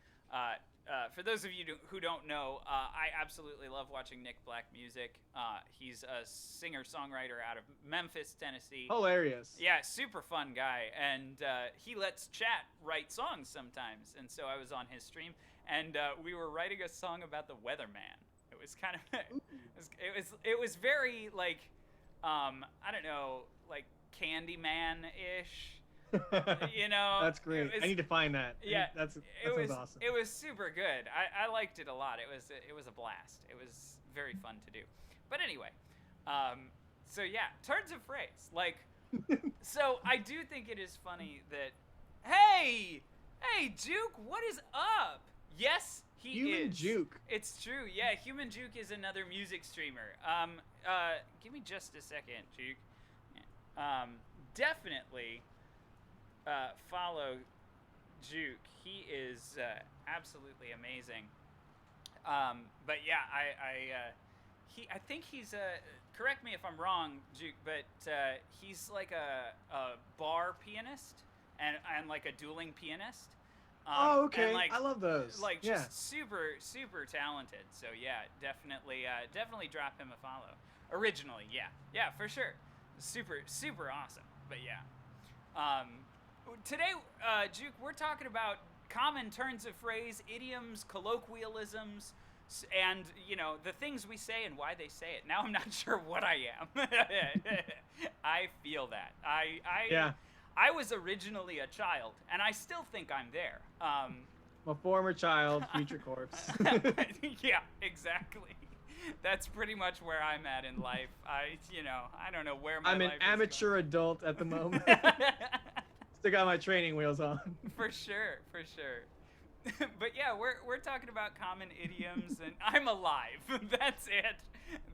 For those of you who don't know, I absolutely love watching Nick Black music. He's a singer-songwriter out of Memphis, Tennessee. Hilarious. Yeah, super fun guy, and he lets chat write songs sometimes. And so I was on his stream, and we were writing a song about the weatherman. It was kind of, it was very like, I don't know, like Candyman-ish. You know, That's great. I need to find that. Yeah, that sounds awesome. It was super good. I liked it a lot. It was a blast. It was very fun to do. But anyway, so yeah, turns of phrase. Like, so I do think it is funny that, hey, Juke, what is up? Yes, he Human is. Juke. It's true. Yeah, Human Juke is another music streamer. Give me just a second, Juke. Definitely. Follow Juke. He is absolutely amazing. But yeah, I think he's correct me if I'm wrong, Juke, but he's like a bar pianist and like a dueling pianist. Oh, okay. And like, I love those. Like yeah. just super talented. So yeah, definitely drop him a follow. Originally, yeah, for sure. Super awesome. But yeah. Today, Juke, we're talking about common turns of phrase, idioms, colloquialisms, and, you know, the things we say and why they say it. Now I'm not sure what I am. I feel that. I was originally a child, and I still think I'm there. A former child, future corpse. Yeah, exactly. That's pretty much where I'm at in life. I don't know where my life is I'm an amateur adult at the moment. Still got my training wheels on. For sure. But yeah, we're talking about common idioms, and I'm alive. That's it.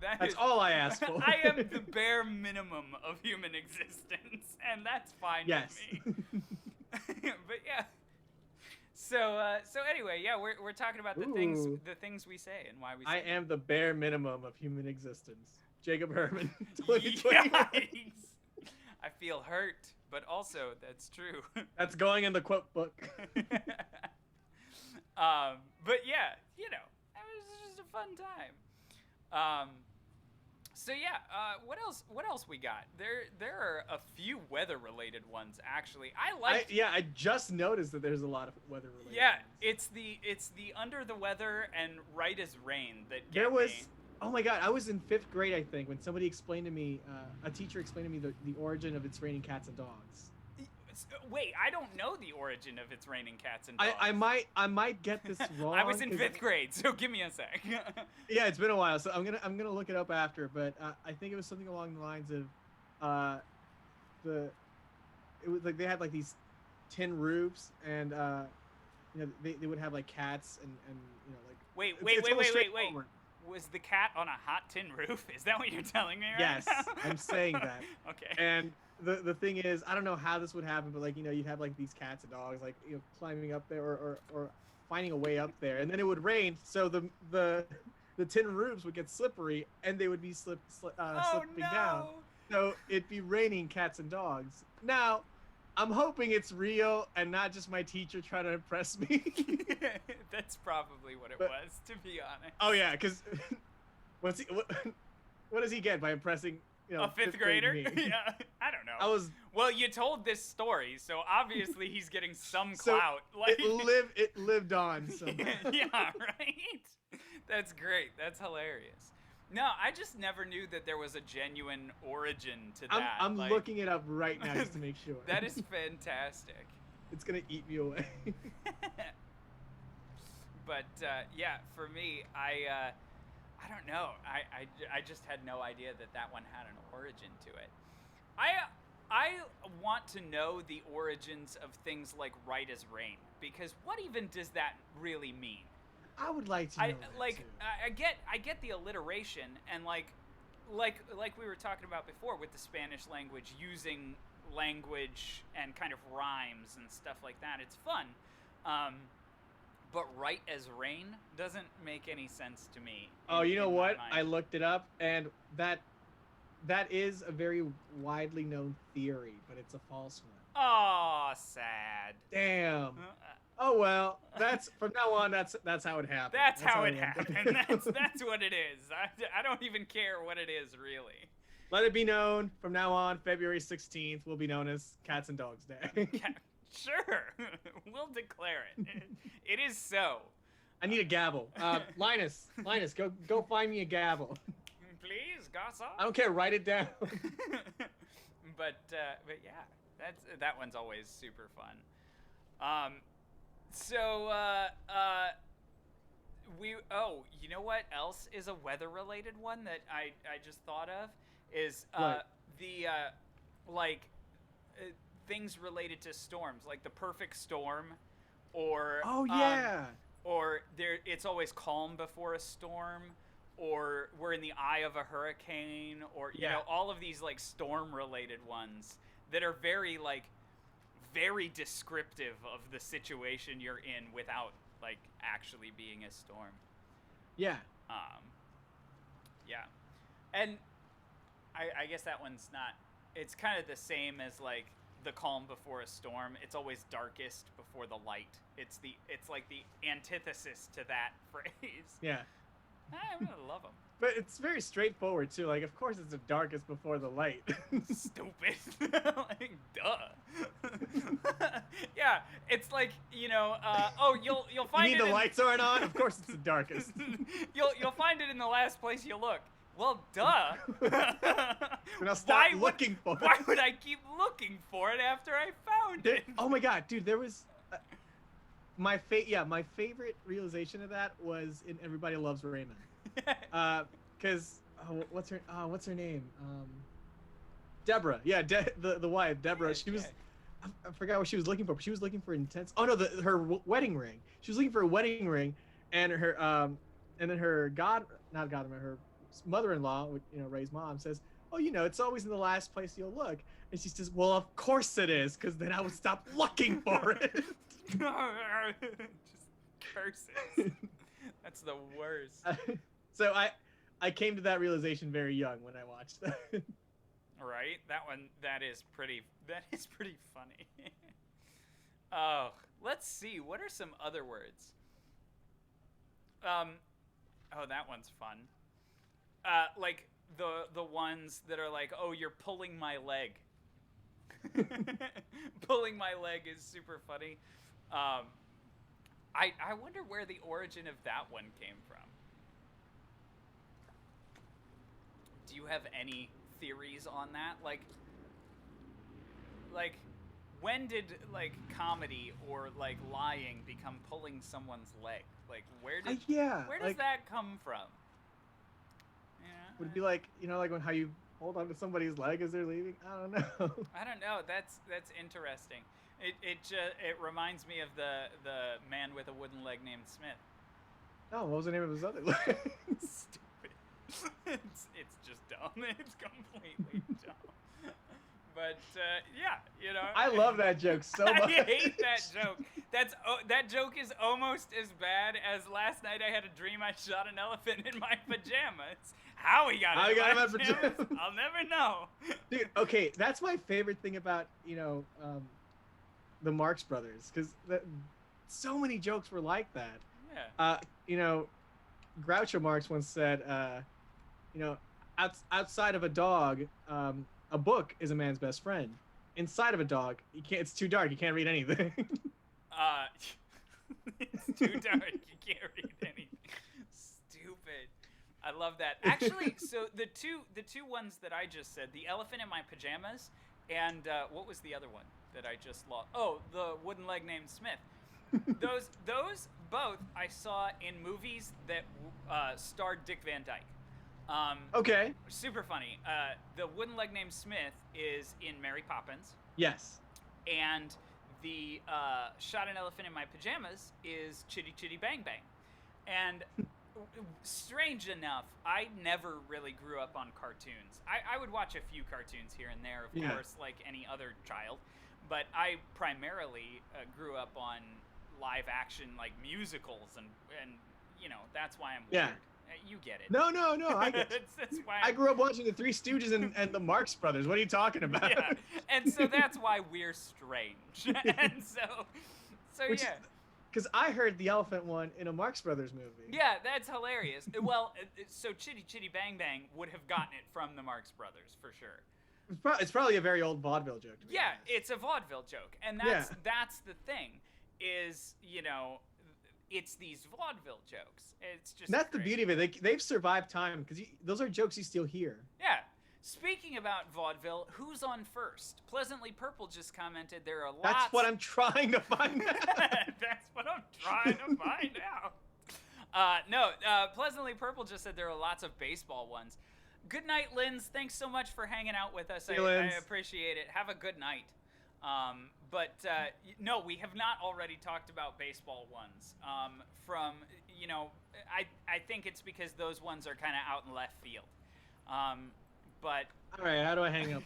That's all I ask for. I am the bare minimum of human existence, and that's fine yes. with me. But yeah. So anyway, yeah, we're talking about the Ooh. things we say and why we say I them. am the bare minimum of human existence. Jacob Herman, 2021. Yikes. I feel hurt, but also that's true. That's going in the quote book. But yeah, you know, it was just a fun time. So yeah, what else we got? There are a few weather-related ones actually. I just noticed that there's a lot of weather-related. Yeah, ones. it's the under the weather and right as rain that get There was. me. Oh my God! I was in 5th grade, I think, when somebody explained to me, a teacher explained to me the origin of It's Raining Cats and Dogs. Wait, I don't know the origin of It's Raining Cats and Dogs. I might get this wrong. I was in 5th grade, so give me a sec. Yeah, it's been a while, so I'm gonna look it up after. But I think it was something along the lines of, it was like they had like these tin roofs, and you know they would have like cats and you know like. Wait. It's a little straightforward. Was the cat on a hot tin roof? Is that what you're telling me right Yes, now? I'm saying that. Okay. And the thing is, I don't know how this would happen, but like, you know, you'd have like these cats and dogs like, you know, climbing up there or finding a way up there, and then it would rain, so the tin roofs would get slippery and they would be slipping down. So it'd be raining cats and dogs. Now, I'm hoping it's real and not just my teacher trying to impress me. That's probably what it was, to be honest. Oh yeah, because what does he get by impressing, you know, A fifth grader? me? Yeah, I don't know. Well, you told this story, so obviously he's getting some So clout. Like it lived on somehow. Yeah, right. That's great. That's hilarious. No, I just never knew that there was a genuine origin to that. I'm like, looking it up right now just to make sure. That is fantastic. It's gonna eat me away. But yeah, for me, I don't know. I just had no idea that one had an origin to it. I want to know the origins of things like right as rain, because what even does that really mean? I would like to know that too. I get the alliteration, and like we were talking about before with the Spanish language, using language and kind of rhymes and stuff like that. It's fun. But right as rain doesn't make any sense to me. Oh, you know what? Mind. I looked it up, and that is a very widely known theory, but it's a false one. Oh, sad. Damn. Oh well, that's from now on. That's how it happened. That's how it happened. That's what it is. I don't even care what it is really. Let it be known from now on. February 16th will be known as Cats and Dogs Day. Yeah, sure, we'll declare it. It is so. I need a gavel. Linus, go find me a gavel. Please, Gossip. I don't care. Write it down. But yeah, that one's always super fun. You know what else is a weather-related one that I just thought of is things related to storms, like the perfect storm, or or it's always calm before a storm, or we're in the eye of a hurricane, or you know, all of these like storm-related ones that are very descriptive of the situation you're in without like actually being a storm. Yeah. Yeah. And I guess that one's not, it's kind of the same as like the calm before a storm. It's always darkest before the light. It's like the antithesis to that phrase. Yeah. I really love them. But it's very straightforward too. Like, of course, it's the darkest before the light. Stupid. Like, duh. Yeah, it's like, you know, you'll find you mean the lights aren't on? Of course, it's the darkest. You'll find it in the last place you look. Well, duh. Then I'll stop looking for it. Why would I keep looking for it after I found it? Oh my god, dude, there was my favorite realization of that was in Everybody Loves Raymond. Because what's her name? Deborah. Yeah, the wife, Deborah. Yeah, she was. I forgot what she was looking for. But she was looking for intense. Oh no, her wedding ring. She was looking for a wedding ring, and her and then her her mother-in-law, you know, Ray's mom, says, "Oh, you know, it's always in the last place you'll look." And she says, "Well, of course it is, because then I would stop looking for it." Just curses. That's the worst. So I came to that realization very young when I watched that. Right? That is pretty funny. Oh, let's see. What are some other words? Oh, that one's fun. Like the ones that are like, oh, you're pulling my leg. Pulling my leg is super funny. I wonder where the origin of that one came from. Do you have any theories on that? Like when did like comedy or like lying become pulling someone's leg? Like where does that come from? Yeah. Would it be like, like how you hold on to somebody's leg as they're leaving? I don't know. I don't know. That's interesting. It reminds me of the man with a wooden leg named Smith. Oh, what was the name of his other leg? Stupid. It's just dumb. It's completely dumb. But yeah, I love that joke so much. I hate that joke. That joke is almost as bad as last night I had a dream I shot an elephant in my pajamas. How he got it in my pajamas, I'll never know. Dude, okay, that's my favorite thing about, the Marx Brothers, because so many jokes were like that. Yeah. Groucho Marx once said, outside of a dog, a book is a man's best friend. Inside of a dog, it's too dark. You can't read anything. It's too dark. You can't read anything. Stupid. I love that. Actually, so the two ones that I just said, the elephant in my pajamas, and what was the other one that I just lost? Oh, the wooden leg named Smith. Those both I saw in movies that starred Dick Van Dyke. Okay. Super funny. The wooden leg named Smith is in Mary Poppins. Yes. And the shot an elephant in my pajamas is Chitty Chitty Bang Bang. And strange enough, I never really grew up on cartoons. I would watch a few cartoons here and there, of course, like any other child. But I primarily grew up on live action, like musicals, and that's why I'm weird. You get it. No, I get it. That's why I grew up watching the Three Stooges and the Marx Brothers. What are you talking about? Yeah, and so that's why we're strange. And so yeah. Because I heard the elephant one in a Marx Brothers movie. Yeah, that's hilarious. Well, so Chitty Chitty Bang Bang would have gotten it from the Marx Brothers, for sure. It's probably a very old vaudeville joke. To be honest. It's a vaudeville joke. And that's the thing, is, it's these vaudeville jokes. It's just that's great. The beauty of it. They've survived time, because those are jokes you still hear. Yeah. Speaking about vaudeville, who's on first? Pleasantly Purple just commented there are lots... That's what I'm trying to find out. That's what I'm trying to find out. Pleasantly Purple just said there are lots of baseball ones. Good night, Linz. Thanks so much for hanging out with us. I appreciate it. Have a good night. But no, we have not already talked about baseball ones. I think it's because those ones are kind of out in left field. But all right, how do I hang up?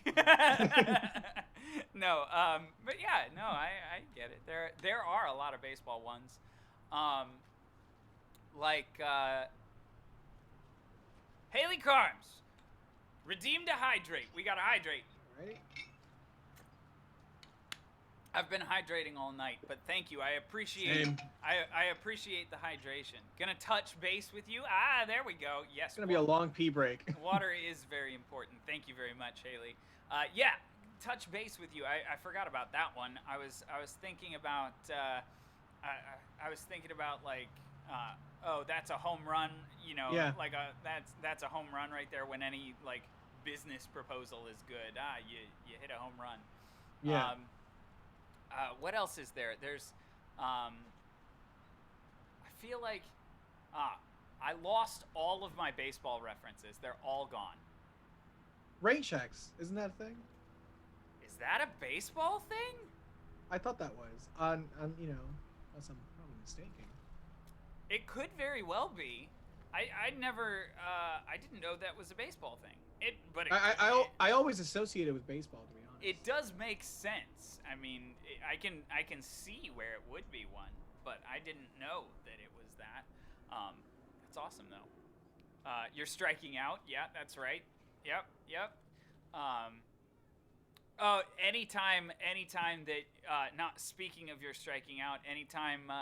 No, but yeah, no, I get it. There are a lot of baseball ones, like Haley Carms, redeem to hydrate. We gotta hydrate. All right. I've been hydrating all night, but thank you. I appreciate I appreciate the hydration. Gonna touch base with you. There we go. Yes. It's gonna be a long pee break. Water is very important. Thank you very much, Haley. Touch base with you. I forgot about that one. I was thinking about like that's a home run. Like that's a home run right there when any like business proposal is good. You hit a home run. Yeah. What else is there? There's, I feel like, I lost all of my baseball references. They're all gone. Rain checks, isn't that a thing? Is that a baseball thing? I thought that was unless I'm probably mistaken. It could very well be. I didn't know that was a baseball thing. But I always associate it with baseball, to be honest. it does make sense. I mean, I can see where it would be one, but I didn't know that it was that. That's awesome though. You're striking out. Yeah, that's right. Yep. Oh, anytime that, not speaking of your striking out, anytime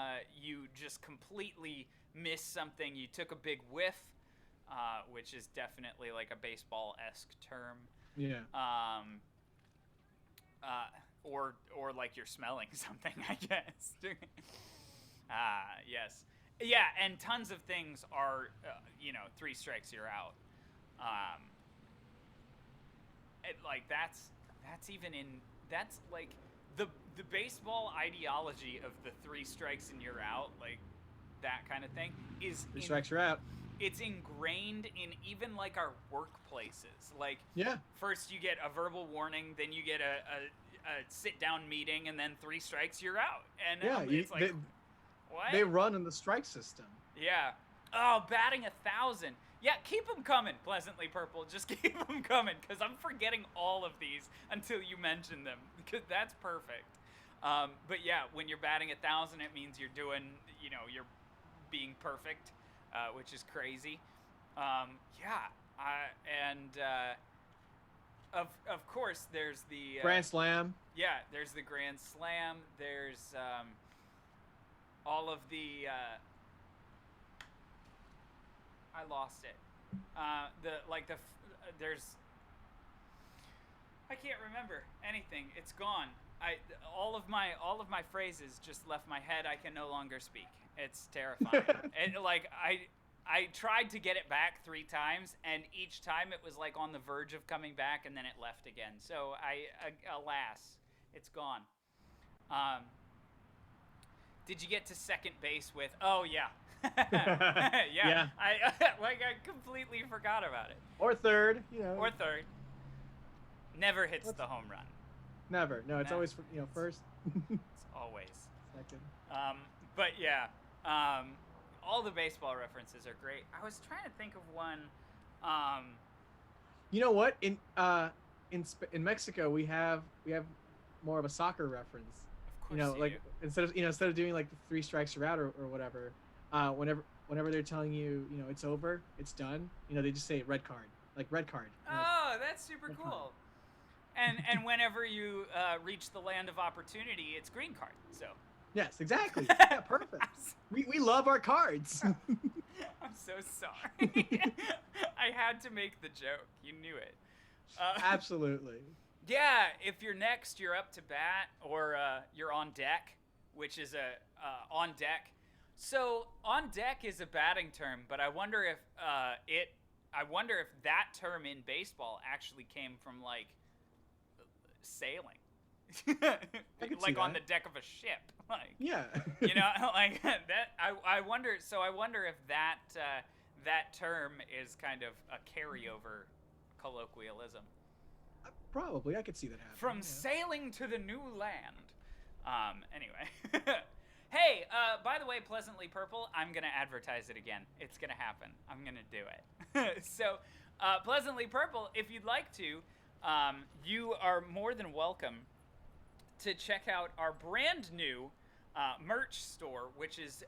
you just completely miss something, you took a big whiff, which is definitely like a baseball-esque term. Yeah. Or like you're smelling something, I guess. Yes. Yeah, and tons of things are, 3 strikes, you're out. That's like the baseball ideology of the 3 strikes and you're out, like that kind of thing is 3 strikes, you're out. It's ingrained in even like our workplaces. Like, yeah, first you get a verbal warning, then you get a sit down meeting, and then 3 strikes, you're out. And it's like, what? They run in the strike system. Yeah. Oh, batting 1,000. Yeah, keep them coming, Pleasantly Purple. Just keep them coming, because I'm forgetting all of these until you mention them, because that's perfect. But yeah, when you're batting 1,000, it means you're doing, you're being perfect, which is crazy. Of course, there's the Grand Slam. Yeah, there's the Grand Slam. There's all of the. I lost it. There's. I can't remember anything. It's gone. All of my phrases just left my head. I can no longer speak. It's terrifying. And I tried to get it back 3 times, and each time it was like on the verge of coming back, and then it left again. So alas, it's gone. Did you get to second base with? Oh yeah. yeah. I completely forgot about it. Or third, Or third. Never hits the home run. Never. No, it's always first. It's always second. But yeah. All the baseball references are great. I was trying to think of one. You know what? In Mexico, we have more of a soccer reference. Of course, instead of doing like the 3 strikes you're out or whatever. Whenever they're telling you, it's over, it's done. They just say red card, like red card. Oh, that's super cool. And whenever you reach the land of opportunity, it's green card. So. Yes, exactly. Yeah, perfect. We love our cards. I'm so sorry. I had to make the joke. You knew it. Absolutely. Yeah, if you're next, you're up to bat, or you're on deck, which is on deck. So on deck is a batting term, but I wonder if that term in baseball actually came from like sailing. Like on the deck of a ship, like yeah, like that. I wonder if that term is kind of a carryover colloquialism. Probably, I could see that happening. From sailing to the new land. Anyway, hey, by the way, Pleasantly Purple, I'm gonna advertise it again. It's gonna happen. I'm gonna do it. So, Pleasantly Purple, if you'd like to, you are more than welcome to check out our brand new merch store, which is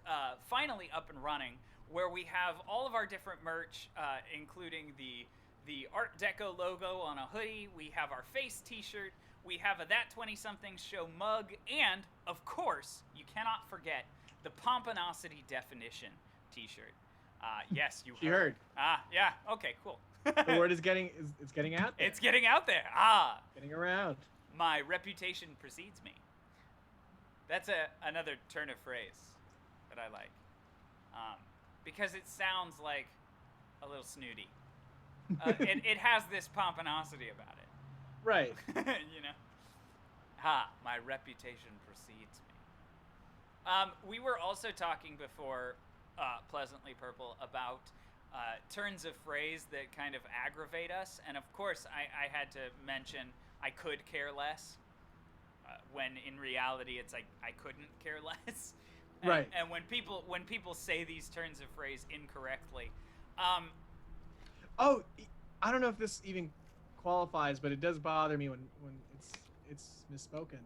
finally up and running, where we have all of our different merch, including the Art Deco logo on a hoodie. We have our face t-shirt. We have a That 20-Something Show mug. And, of course, you cannot forget the Pompinosity Definition t-shirt. Yes, you heard. Yeah. Okay, cool. The word is getting out there. It's getting out there. Getting around. My reputation precedes me. That's another turn of phrase that I like. Because it sounds like a little snooty. It has this pompinosity about it. Right. My reputation precedes me. We were also talking before, Pleasantly Purple, about turns of phrase that kind of aggravate us. And of course, I had to mention I could care less, when in reality it's like I couldn't care less. Right. And when people say these turns of phrase incorrectly, I don't know if this even qualifies, but it does bother me when it's misspoken.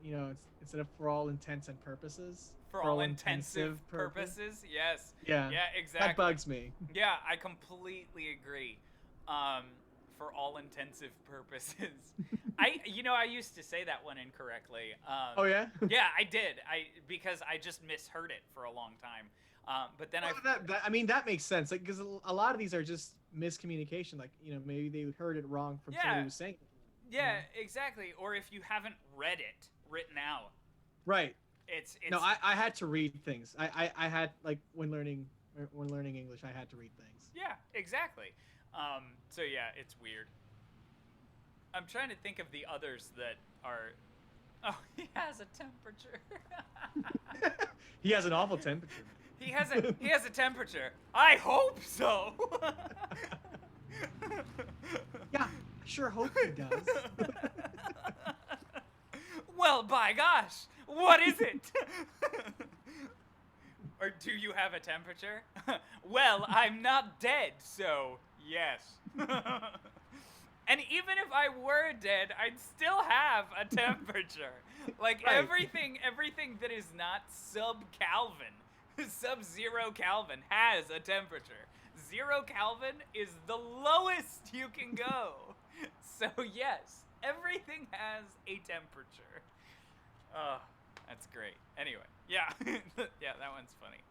You know, it's instead of for all intents and purposes. For all intensive purposes, yes. Yeah. Yeah, exactly. That bugs me. Yeah, I completely agree. For all intensive purposes, I used to say that one incorrectly. Oh yeah. Yeah, I did. Because I just misheard it for a long time. But then I mean that makes sense, like, because a lot of these are just miscommunication. Like, you know, maybe they heard it wrong from somebody who was saying it. Yeah, exactly. Or if you haven't read it written out. Right. It's no, I had to read things. I had, like, when learning English, I had to read things. Yeah, exactly. So yeah, it's weird. I'm trying to think of the others that are. Oh, he has a temperature. He has an awful temperature. He has a temperature. I hope so. Yeah, I sure hope he does. Well, by gosh, what is it? Or do you have a temperature? Well, I'm not dead, so yes. And even if I were dead, I'd still have a temperature. Like, right. everything that is not sub-Kelvin, sub-zero Kelvin, has a temperature. 0 Kelvin is the lowest you can go. So yes, everything has a temperature. Oh, that's great. Anyway, yeah. Yeah, that one's funny.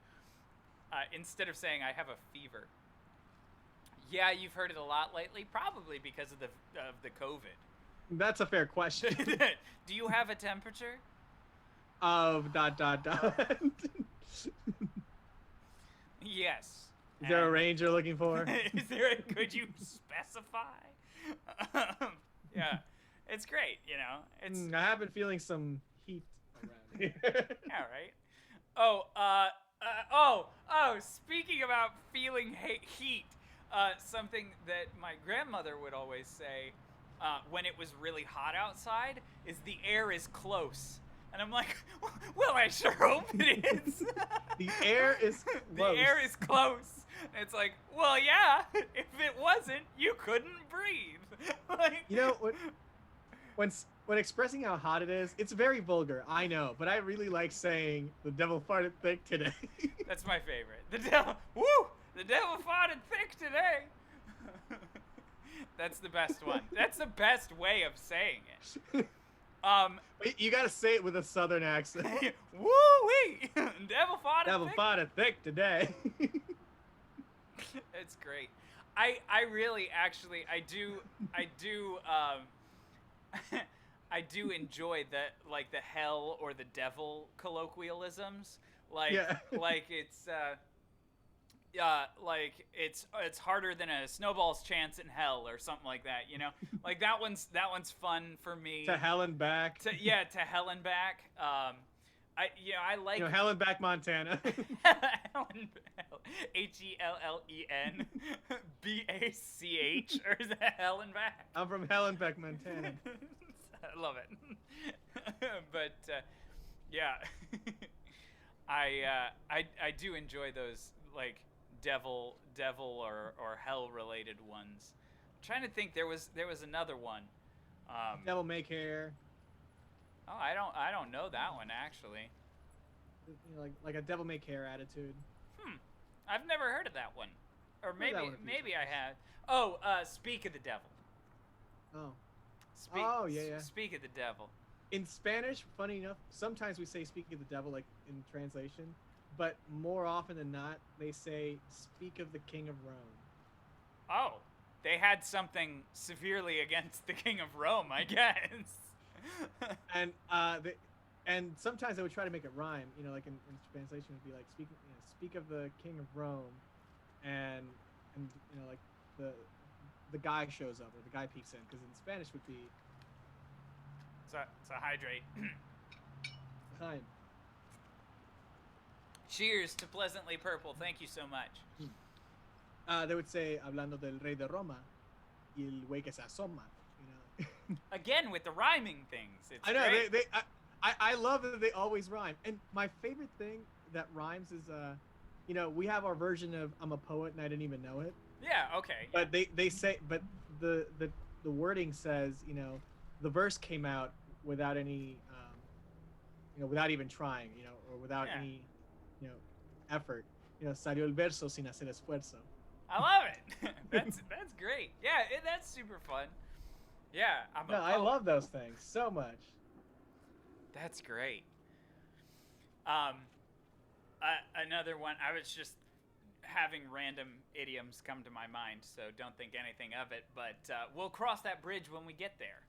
Instead of saying I have a fever. Yeah, you've heard it a lot lately, probably because of the COVID. That's a fair question. Do you have a temperature? Of ... Yes. Is there a range you're looking for? Could you specify? Yeah, it's great. You know, it's. I have been feeling some heat around here. Yeah, right. Oh. Speaking about feeling heat, something that my grandmother would always say when it was really hot outside is the air is close. And I'm like, well, I sure hope it is. The air is close. The air is close. And it's like, well, yeah, if it wasn't, you couldn't breathe. Like, you know, when expressing how hot it is, it's very vulgar, I know, but I really like saying the devil farted thick today. That's my favorite. The devil farted thick today. That's the best one. That's the best way of saying it. You gotta say it with a southern accent. Woo-wee! Devil farted thick today. It's great. I really actually I do enjoy the hell or the devil colloquialisms. Like it's harder than a snowball's chance in hell or something like that, you know? Like that one's fun for me. To hell and back. To hell and back. I like, you know, Hellenbach, Montana. Hellen BACH, or is that Hellenbach? I'm from Hellenbach, Montana. I love it. But yeah, I do enjoy those, like, devil or hell related ones. I'm trying to think, there was another one. Devil make hair. Oh, I don't know that one actually. You know, like a devil make hair attitude. I've never heard of that one. Or maybe I have. Oh, speak of the devil. Oh. Yeah. Speak of the devil. In Spanish, funny enough, sometimes we say speak of the devil, like in translation, but more often than not, they say speak of the King of Rome. Oh, they had something severely against the King of Rome, I guess. And sometimes they would try to make it rhyme, you know, like in translation it would be like speak of the King of Rome, and you know, like the guy shows up or the guy peeks in, because in Spanish would be so hydrate. Chime. Cheers to Pleasantly Purple. Thank you so much. They would say hablando del rey de Roma y el güey que se asoma, you know. Again with the rhyming things. It's I know great. I love that they always rhyme. And my favorite thing that rhymes is you know, we have our version of I'm a poet and I didn't even know it. Yeah, okay. But they say, but the wording says, the verse came out without any, without even trying, or without any, effort. Salió el verso sin hacer esfuerzo. I love it. That's great. Yeah, that's super fun. Yeah, I love those things so much. That's great. Another one. I was just having random idioms come to my mind, so don't think anything of it. But we'll cross that bridge when we get there.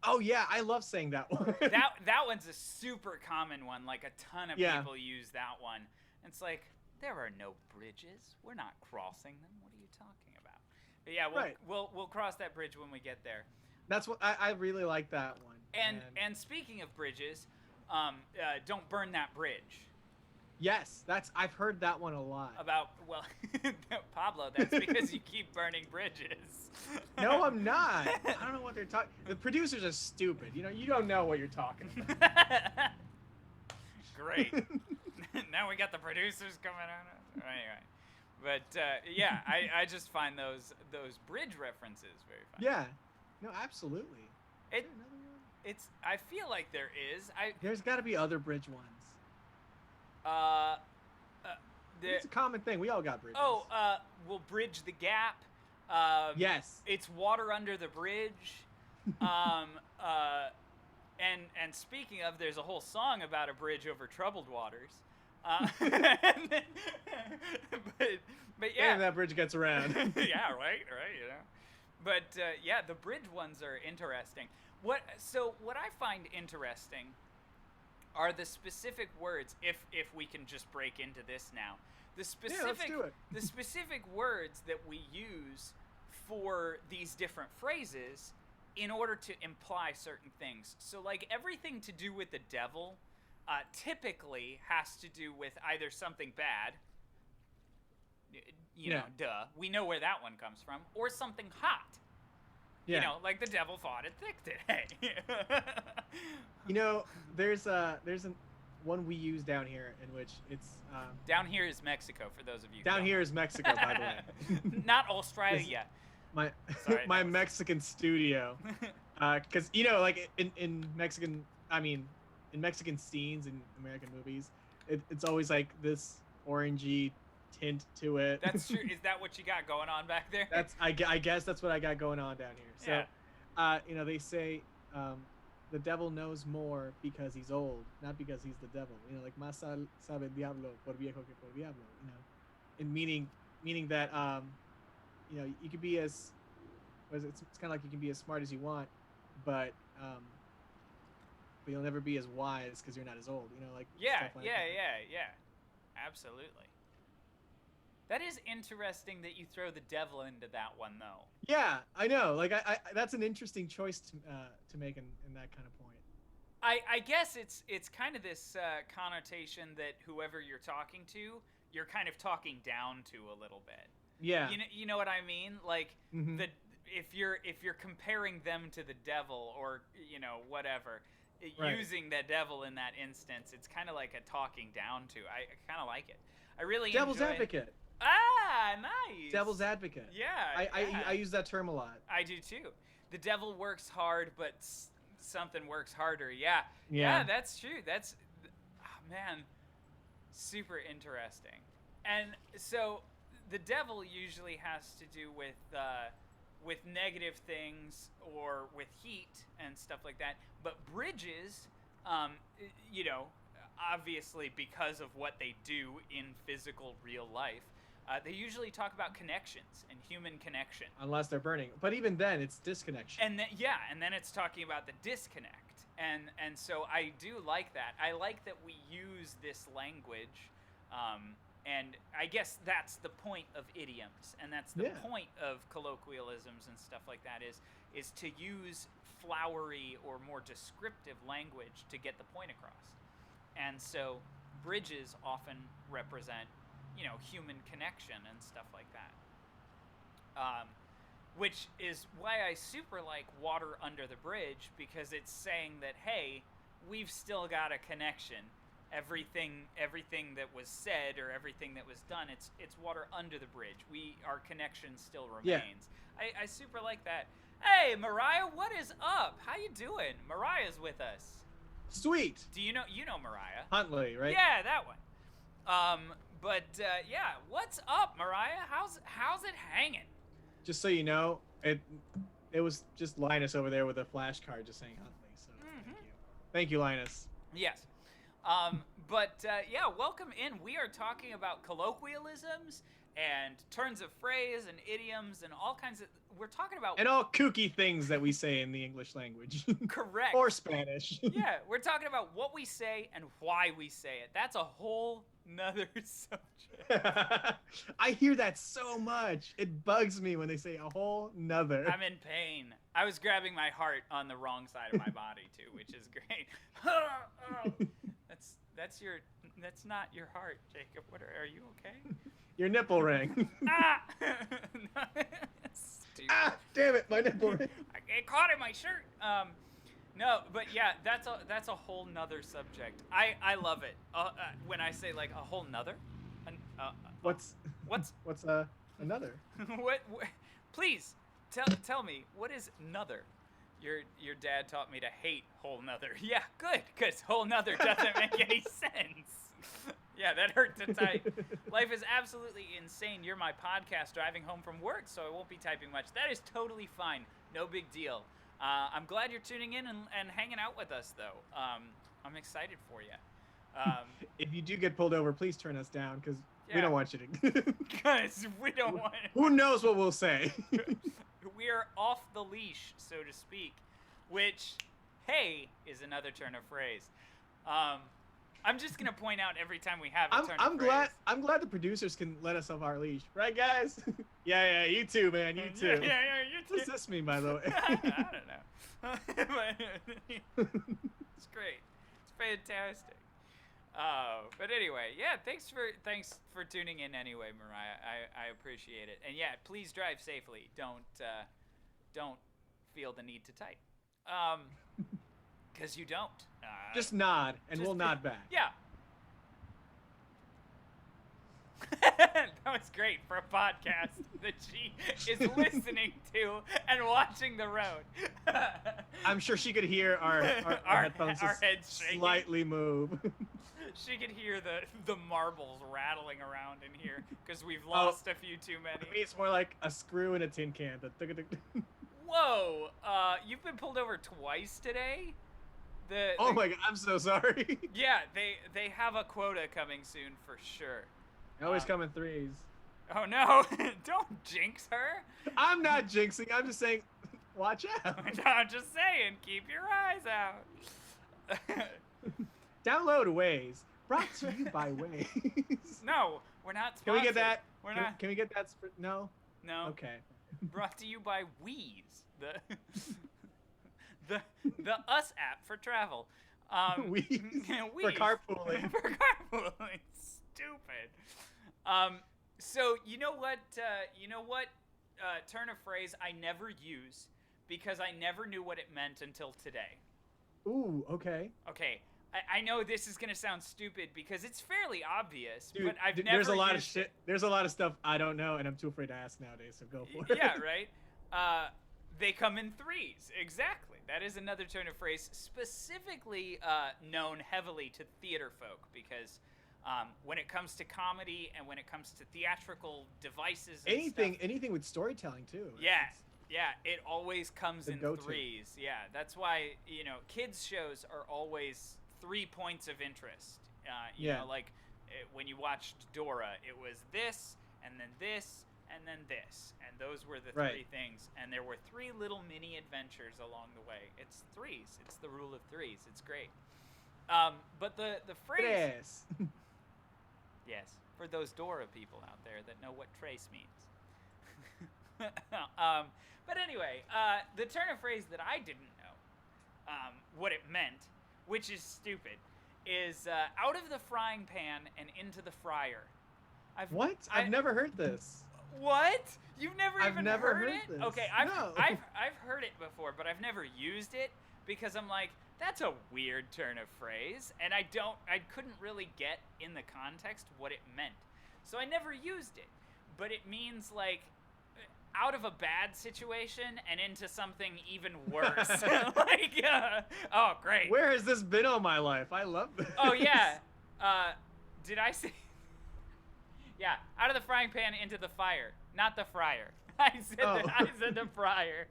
Oh yeah, I love saying that one. that one's a super common one. Like a ton of people use that one. It's like, there are no bridges. We're not crossing them. What are you talking about? But yeah, we'll cross that bridge when we get there. That's what I really like that one. And speaking of bridges, don't burn that bridge. Yes, I've heard that one a lot. Pablo, that's because you keep burning bridges. No, I'm not. I don't know what they're talking. The producers are stupid. You don't know what you're talking about. Great. Now we got the producers coming on. Anyway, but yeah, I just find those bridge references very funny. Yeah, no, absolutely. I feel like there is. There's got to be other bridge ones. It's a common thing. We all got bridges. We'll bridge the gap. Yes. It's water under the bridge. And speaking of, there's a whole song about a bridge over troubled waters. But yeah. And that bridge gets around. Yeah, right. But yeah, the bridge ones are interesting. What I find interesting are the specific words. If we can just break into this now, let's do it. The specific words that we use for these different phrases in order to imply certain things. So like everything to do with the devil typically has to do with either something bad, duh, we know where that one comes from, or something hot. Yeah. Like the devil fought it thick today. There's one we use down here in which it's down here is Mexico, for those of you down here is Mexico, by the way. Not Australia. My Mexican studio, because like in Mexican scenes in American movies, it's always like this orangey tint to it. That's true. Is that what you got going on back there? I guess that's what I got going on down here. So, they say the devil knows more because he's old, not because he's the devil. Like más sabe el diablo por viejo que por diablo. And meaning that you could be it's kind of like you can be as smart as you want, but you'll never be as wise because you're not as old. Yeah. Absolutely. That is interesting that you throw the devil into that one, though. Yeah, I know. Like, I that's an interesting choice to make in that kind of point. I guess it's kind of this connotation that whoever you're talking to, you're kind of talking down to a little bit. Yeah. You know what I mean? Like if you're comparing them to the devil or whatever, using the devil in that instance, it's kind of like a talking down to. I kind of like it. I really Devil's advocate. Ah, nice. Devil's advocate. Yeah. I use that term a lot. I do too. The devil works hard, but something works harder. Yeah, that's true. That's, man, super interesting. And so the devil usually has to do with negative things or with heat and stuff like that. But bridges, obviously because of what they do in physical real life, they usually talk about connections and human connection. Unless they're burning. But even then, it's disconnection. And then it's talking about the disconnect. And so I do like that. I like that we use this language, and I guess that's the point of idioms, and that's the point of colloquialisms and stuff like that is to use flowery or more descriptive language to get the point across. And so bridges often represent human connection and stuff like that. Which is why I super like Water Under the Bridge, because it's saying that, hey, we've still got a connection. everything that was said or everything that was done, it's water under the bridge. Our connection still remains. I super like that. Hey, Mariah, what is up? How you doing? Mariah's with us. Sweet. Do you know Mariah? Huntley, right? Yeah, that one. Yeah, what's up, Mariah? How's it hanging? Just so you know, it was just Linus over there with a flashcard just saying Huntley. So thank you, Linus. Yes. Welcome in. We are talking about colloquialisms and turns of phrase and idioms and all kinds of. We're talking about and all kooky things that we say in the English language. Correct. Or Spanish. Yeah, we're talking about what we say and why we say it. That's a whole nother subject. I hear that so much. It bugs me when they say a whole nother. I'm in pain. I was grabbing my heart on the wrong side of my body too, which is great. That's not your heart, Jacob. Are you okay? Your nipple ring. Ah! Ah, damn it, my nipple ring. It caught in my shirt. No, but yeah, that's a whole nother subject. I love it. When I say like a whole nother. What's another? what? Please tell me, what is nother? Your dad taught me to hate whole nother. Yeah, good, because whole nother doesn't make any sense. Yeah, that hurt to type. Life is absolutely insane. You're my podcast driving home from work, so I won't be typing much. That is totally fine. No big deal. I'm glad you're tuning in and hanging out with us, though. I'm excited for you. If you do get pulled over, please turn us down, because we don't want you to. Because we don't want it. Who knows what we'll say? We are off the leash, so to speak, which, hey, is another turn of phrase. I'm just gonna point out every time we have a turn of phrase. I'm glad the producers can let us off our leash, right, guys? yeah, you too, man, you too. Yeah, you too. What does this mean, by the way? I don't know. It's great. It's fantastic. But anyway, yeah, thanks for tuning in anyway, Mariah. I appreciate it. And yeah, please drive safely. Don't feel the need to type. Because you don't. Just nod, and we'll nod back. Yeah. That was great for a podcast that she is listening to and watching the road. I'm sure she could hear our headphones our heads shaking. Slightly move. She could hear the marbles rattling around in here because we've lost a few too many. For me, it's more like a screw in a tin can. Whoa! You've been pulled over twice today. Oh my god! I'm so sorry. Yeah, they have a quota coming soon for sure. They always come in threes. Oh no! Don't jinx her. I'm not jinxing. I'm just saying, watch out. I'm just saying, keep your eyes out. Download Waze. Brought to you by Waze. No, we're not sponsored. Can we get that? We're not. Can we get that? No. No. Okay. Brought to you by Wheeze, the Us app for travel. Wheeze. Wheeze. For carpooling. For carpooling. Stupid. So you know what? Turn of phrase I never use because I never knew what it meant until today. Ooh. Okay. Okay. I know this is gonna sound stupid because it's fairly obvious, Dude, but I've never. There's a lot of shit. There's a lot of stuff I don't know, and I'm too afraid to ask nowadays. So go for it. Yeah, right. They come in threes. Exactly. That is another turn of phrase, specifically known heavily to theater folk because when it comes to comedy and when it comes to theatrical devices, and anything with storytelling too. Yeah, it always comes in threes. Yeah, that's why kids shows are always 3 points of interest. You know, like when you watched Dora, it was this, and then this, and then this, and those were the three things. And there were 3 little mini adventures along the way. It's threes. It's the rule of threes. It's great. But the phrase. Yes, for those Dora people out there that know what trace means. But anyway, the turn of phrase that I didn't know what it meant, which is stupid, is out of the frying pan and into the fryer. I've never heard this. What? You've never I've even never heard heard it? this. Okay, I've heard it before, but I've never used it because I'm like, that's a weird turn of phrase, and I couldn't really get in the context what it meant. So I never used it. But it means, like, out of a bad situation and into something even worse. Like, oh, great. Where has this been all my life? I love this. Oh, yeah. Did I say? Yeah, out of the frying pan into the fire, not the fryer. I said the fryer.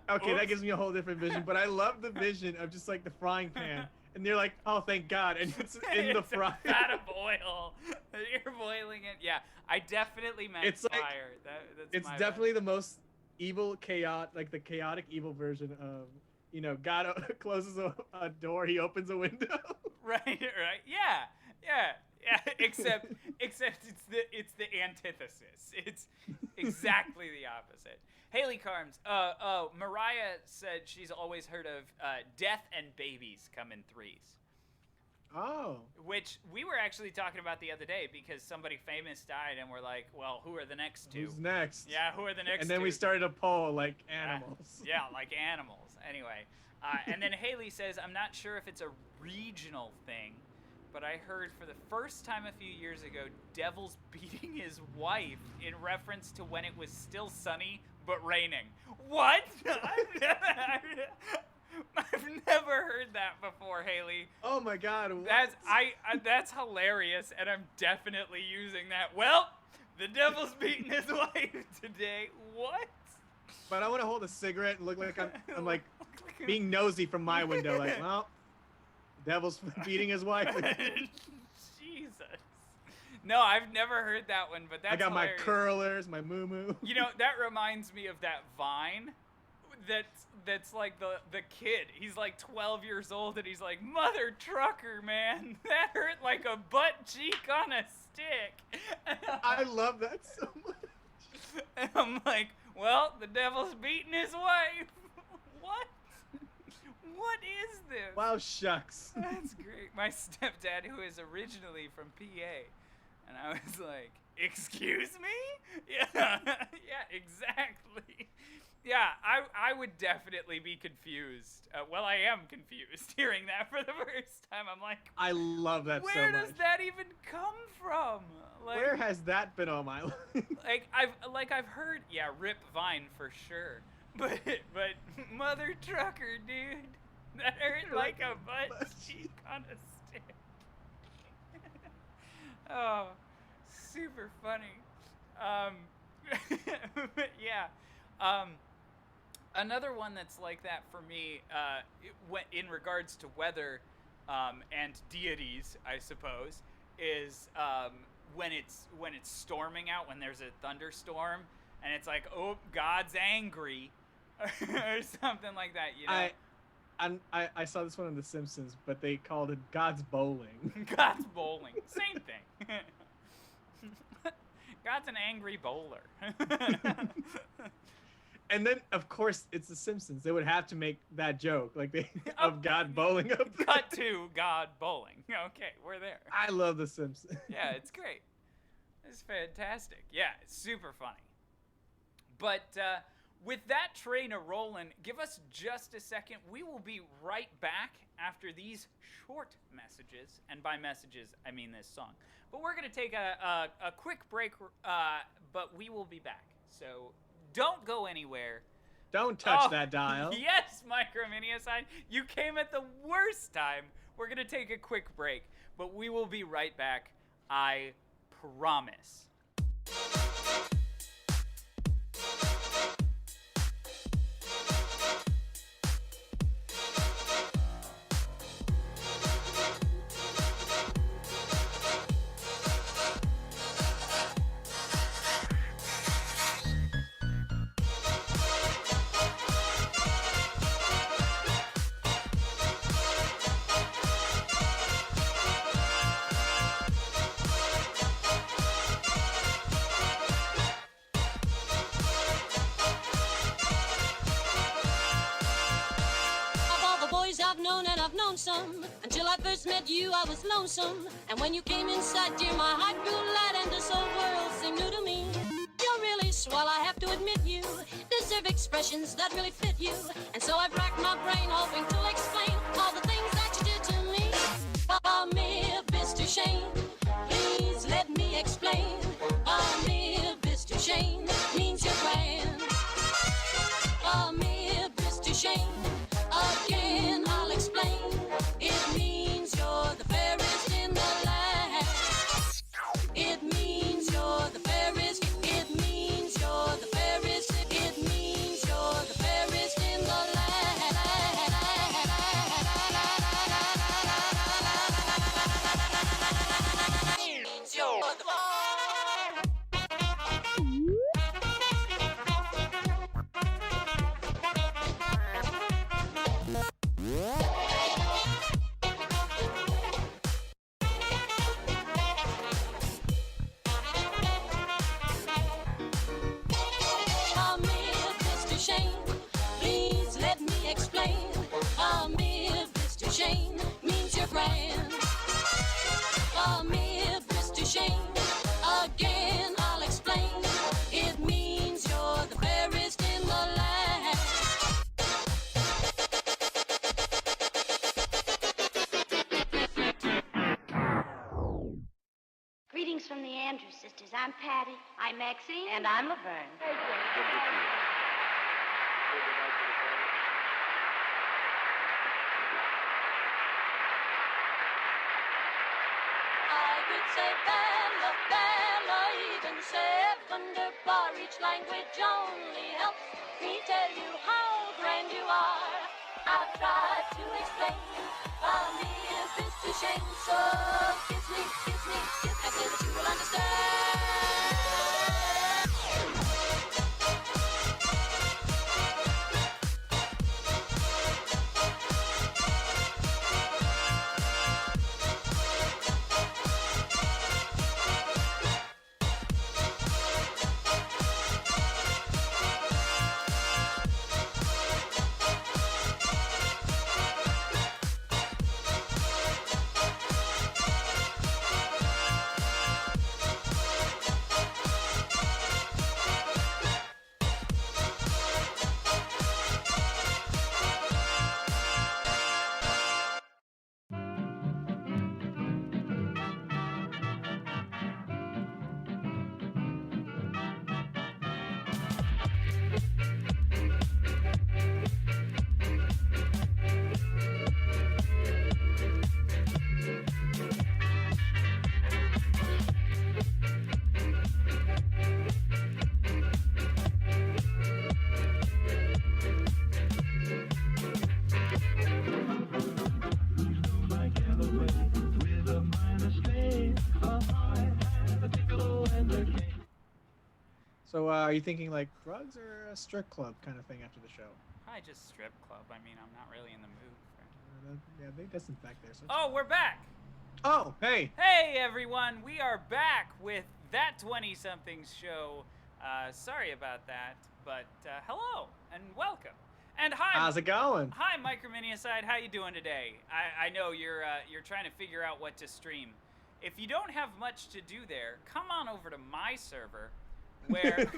Okay, that gives me a whole different vision, but I love the vision of just like the frying pan, and you're like, oh, thank God, and it's in the fryer. It's a vat of oil. You're boiling it. Yeah, I definitely meant It's like, fire. It's definitely the most evil, the chaotic evil version of, you know, God closes a door, he opens a window. Right. Yeah. Except it's the antithesis. It's exactly the opposite. Haley Carms, Mariah said she's always heard of death and babies come in threes. Oh. Which we were actually talking about the other day because somebody famous died and we're like, well, who are the next two? Who's next? Yeah, who are the next two? And then we started a poll like animals. Yeah, like animals. Anyway, and then Haley says, I'm not sure if it's a regional thing, but I heard for the first time a few years ago, Devil's beating his wife in reference to when it was still sunny but raining. What? I've never heard that before, Haley. Oh my God! What? That's hilarious, and I'm definitely using that. Well, the devil's beating his wife today. What? But I want to hold a cigarette and look like I'm like being nosy from my window. Like, well, devil's beating his wife. Jesus. No, I've never heard that one, but that's I got hilarious. my curlers, my moo-moo. You know, that reminds me of that Vine that's like the kid. He's like 12 years old, and he's like, mother trucker, man, that hurt like a butt cheek on a stick. I love that so much. And I'm like, well, the devil's beating his wife. What? What is this? Wow, shucks. That's great. My stepdad, who is originally from PA, and I was like, excuse me? Yeah, yeah, exactly. Yeah, I would definitely be confused. Well, I am confused hearing that for the first time. I'm like, I love that so much. Where does that even come from? Like, where has that been all my life? I've heard, yeah, Rip Vine for sure. But mother trucker, dude, that hurt like a butt cheek on a stick. Oh, super funny. But yeah. Another one that's like that for me, in regards to weather and deities, I suppose, is when it's storming out, when there's a thunderstorm, and it's like, oh, God's angry, or something like that. You know. I saw this one on The Simpsons, but they called it God's bowling. God's bowling, same thing. God's an angry bowler. And then, of course, it's The Simpsons. They would have to make that joke, like of God bowling up there. Cut to God bowling. Okay, we're there. I love The Simpsons. Yeah, it's great. It's fantastic. Yeah, it's super funny. But with that train a-rolling, give us just a second. We will be right back after these short messages. And by messages, I mean this song. But we're going to take a quick break, but we will be back. So don't go anywhere. Don't touch that dial. Yes, Microminiacide, you came at the worst time. We're going to take a quick break, but we will be right back. I promise. Some. Until I first met you, I was lonesome. And when you came inside, dear, my heart grew light and this whole world seemed new to me. You're really swell, I have to admit you deserve expressions that really fit you. And so I've racked my brain hoping to explain all the things that you did to me. Amir, Mr. Shane, please let me explain. Amir, Mr. Shane means you're grand. Amir, Mr. Shane, again I'll explain. It means you're the fairest in the land. It means you're the fairest. It means you're the fairest. It means you're the fairest in the land. Means you're the Amir, Mr. Shane, please let me explain. Amir, Mr. Shane means you're grand. Amir, Mr. Shane, again I'll explain. It means you're the fairest in the land. Greetings from the Andrews sisters. I'm Patty. I'm Maxine. And I'm Laverne. I could say Bella, Bella, even say wunderbar. Each language only helps me tell you how grand you are. I've tried to explain. Amir, Mr. Shane, so kiss me, kiss me, kiss. I say that you will understand. So, are you thinking like drugs or a strip club kind of thing after the show? I just strip club. I mean, I'm not really in the mood for. Yeah, they disinfect there. So Oh, we're back. Oh, hey. Hey everyone, we are back with That 20-Somethings Show. Sorry about that, but hello and welcome. And hi. How's it going? Hi, Microminiacide. How you doing today? I know you're trying to figure out what to stream. If you don't have much to do there, come on over to my server, where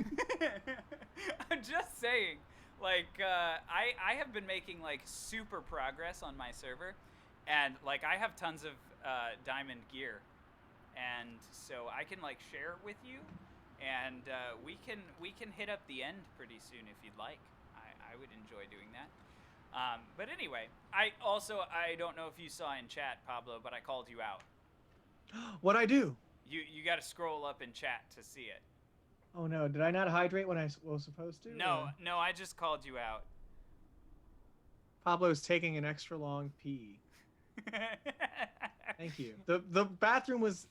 I'm just saying, like I have been making like super progress on my server, and like I have tons of diamond gear, and so I can like share it with you, and we can hit up the end pretty soon if you'd like. I would enjoy doing that. But anyway, I don't know if you saw in chat, Pablo, but I called you out. What'd I do? You got to scroll up in chat to see it. Oh no, did I not hydrate when I was supposed to? No, I just called you out. Pablo's taking an extra long pee. Thank you. The bathroom was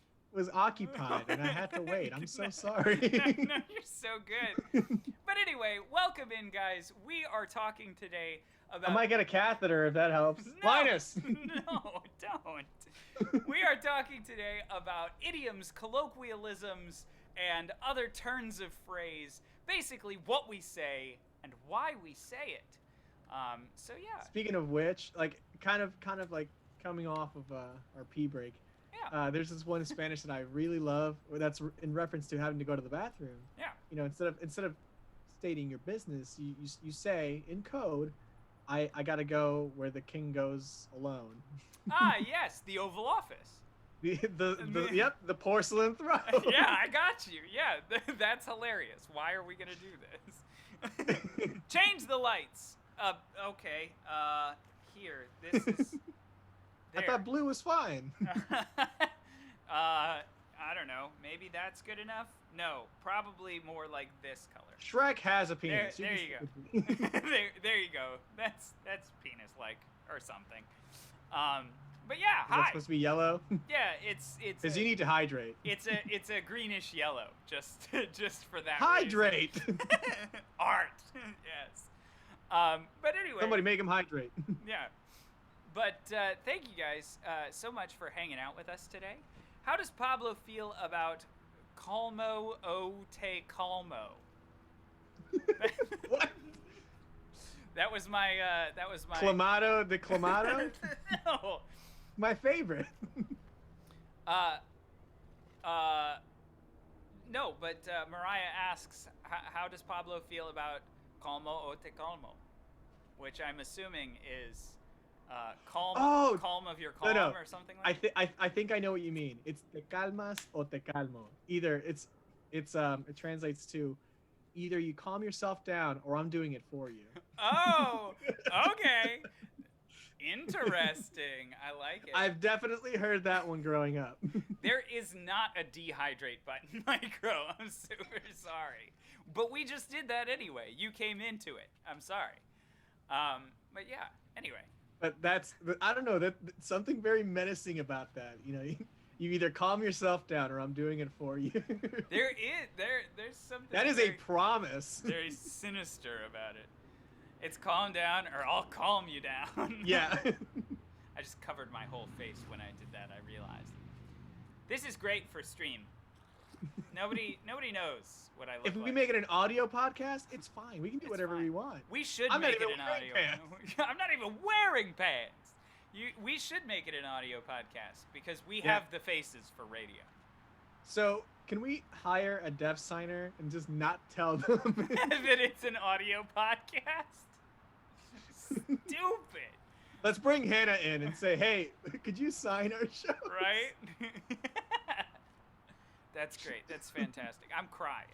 occupied and I had to wait. I'm so sorry. No, you're so good. But anyway, welcome in, guys. We are talking today about... I might get a catheter if that helps. No, Linus! No, don't. We are talking today about idioms, colloquialisms, and other turns of phrase. Basically, what we say and why we say it. So yeah. Speaking of which, like kind of like coming off of our pee break. Yeah. There's this one in Spanish that I really love. That's in reference to having to go to the bathroom. Yeah. You know, instead of stating your business, you say in code, I gotta go where the king goes alone. Ah, yes, the Oval Office. Yep, the porcelain throne. Yeah, I got you. Yeah, that's hilarious. Why are we gonna do this? Change the lights. Okay. Here. This is. I There. thought blue was fine. I don't know. Maybe that's good enough. No, probably more like this color. Shrek has a penis. There you go. there you go. That's penis-like or something. But yeah, Is that hi. supposed to be yellow? Yeah, it's. Because you need to hydrate. It's a greenish yellow, just for that. Hydrate. reason. Art. Yes. But anyway. Somebody make him hydrate. Yeah. But thank you guys so much for hanging out with us today. How does Pablo feel about Calmo o te calmo? What? That was my. Clamato de Clamato? No. My favorite. No, but Mariah asks, how does Pablo feel about calmo o te calmo? Which I'm assuming is calm, calm of your calm no. or something like that. I think I know what you mean. It's te calmas o te calmo. Either it translates to either you calm yourself down or I'm doing it for you. Oh, okay. Interesting. I like it. I've definitely heard that one growing up. There is not a dehydrate button, Micro. I'm super sorry. But we just did that anyway. You came into it. I'm sorry. But yeah, anyway. But I don't know, that something very menacing about that. You know, you either calm yourself down or I'm doing it for you. There's something That is a promise. very sinister about it. It's calm down or I'll calm you down. Yeah. I just covered my whole face when I did that, I realized. This is great for stream. Nobody knows what I look like. If we make it an audio podcast, it's fine. We can do whatever we want. We should I'm not make it even an wearing audio. pants. I'm not even wearing pants. We should make it an audio podcast because we have the faces for radio. So, can we hire a deaf signer and just not tell them that it's an audio podcast? Stupid. Let's bring Hannah in and say, hey, could you sign our show? Right? That's great. That's fantastic. I'm crying.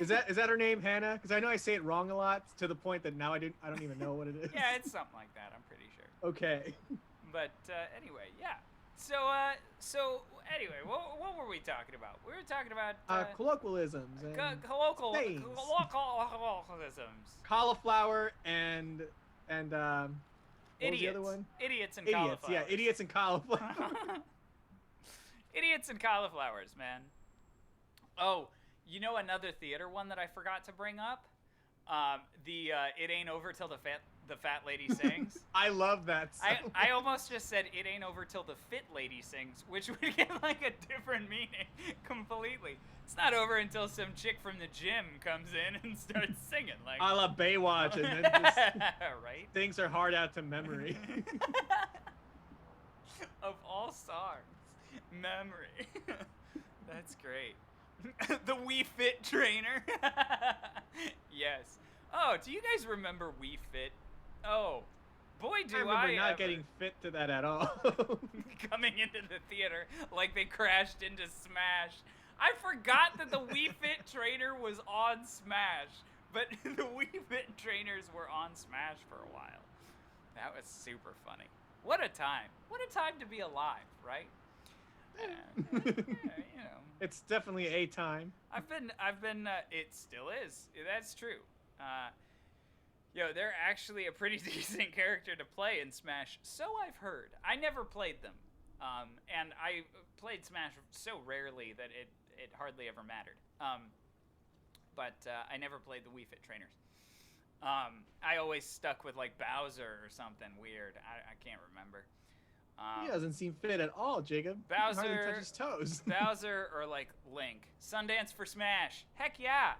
Is that her name, Hannah? Because I know I say it wrong a lot to the point that now I don't even know what it is. Yeah, it's something like that. I'm pretty sure. Okay. But anyway, yeah. So anyway, what were we talking about? We were talking about colloquialisms and colloquialisms. Cauliflower and what was idiots. the other one? Idiots and Idiots. cauliflowers. Yeah, idiots and cauliflower. Idiots and cauliflowers, man. Oh, you know another theater one that I forgot to bring up? It ain't over till the fat lady sings. I love that song. I almost just said it ain't over till the fit lady sings, which would get like a different meaning completely. It's not over until some chick from the gym comes in and starts singing like a la Baywatch, and then just right? things are hard out to memory. Of all songs, memory. That's great. The Wii Fit trainer. Yes. Oh, do you guys remember Wii Fit? Oh, boy, do I remember not ever. getting fit to that at all. Coming into the theater like they crashed into Smash. I forgot that the Wii Fit trainer was on Smash, but the Wii Fit trainers were on Smash for a while. That was super funny. What a time. What a time to be alive, right? You know. It's definitely a time. I've been, it still is. That's true. They're actually a pretty decent character to play in Smash. So I've heard. I never played them. And I played Smash so rarely that it hardly ever mattered. But I never played the Wii Fit trainers. I always stuck with like Bowser or something weird. I can't remember. He doesn't seem fit at all, Jacob. Bowser, he hardly touch his toes. Bowser or like Link. Sundance for Smash. Heck yeah.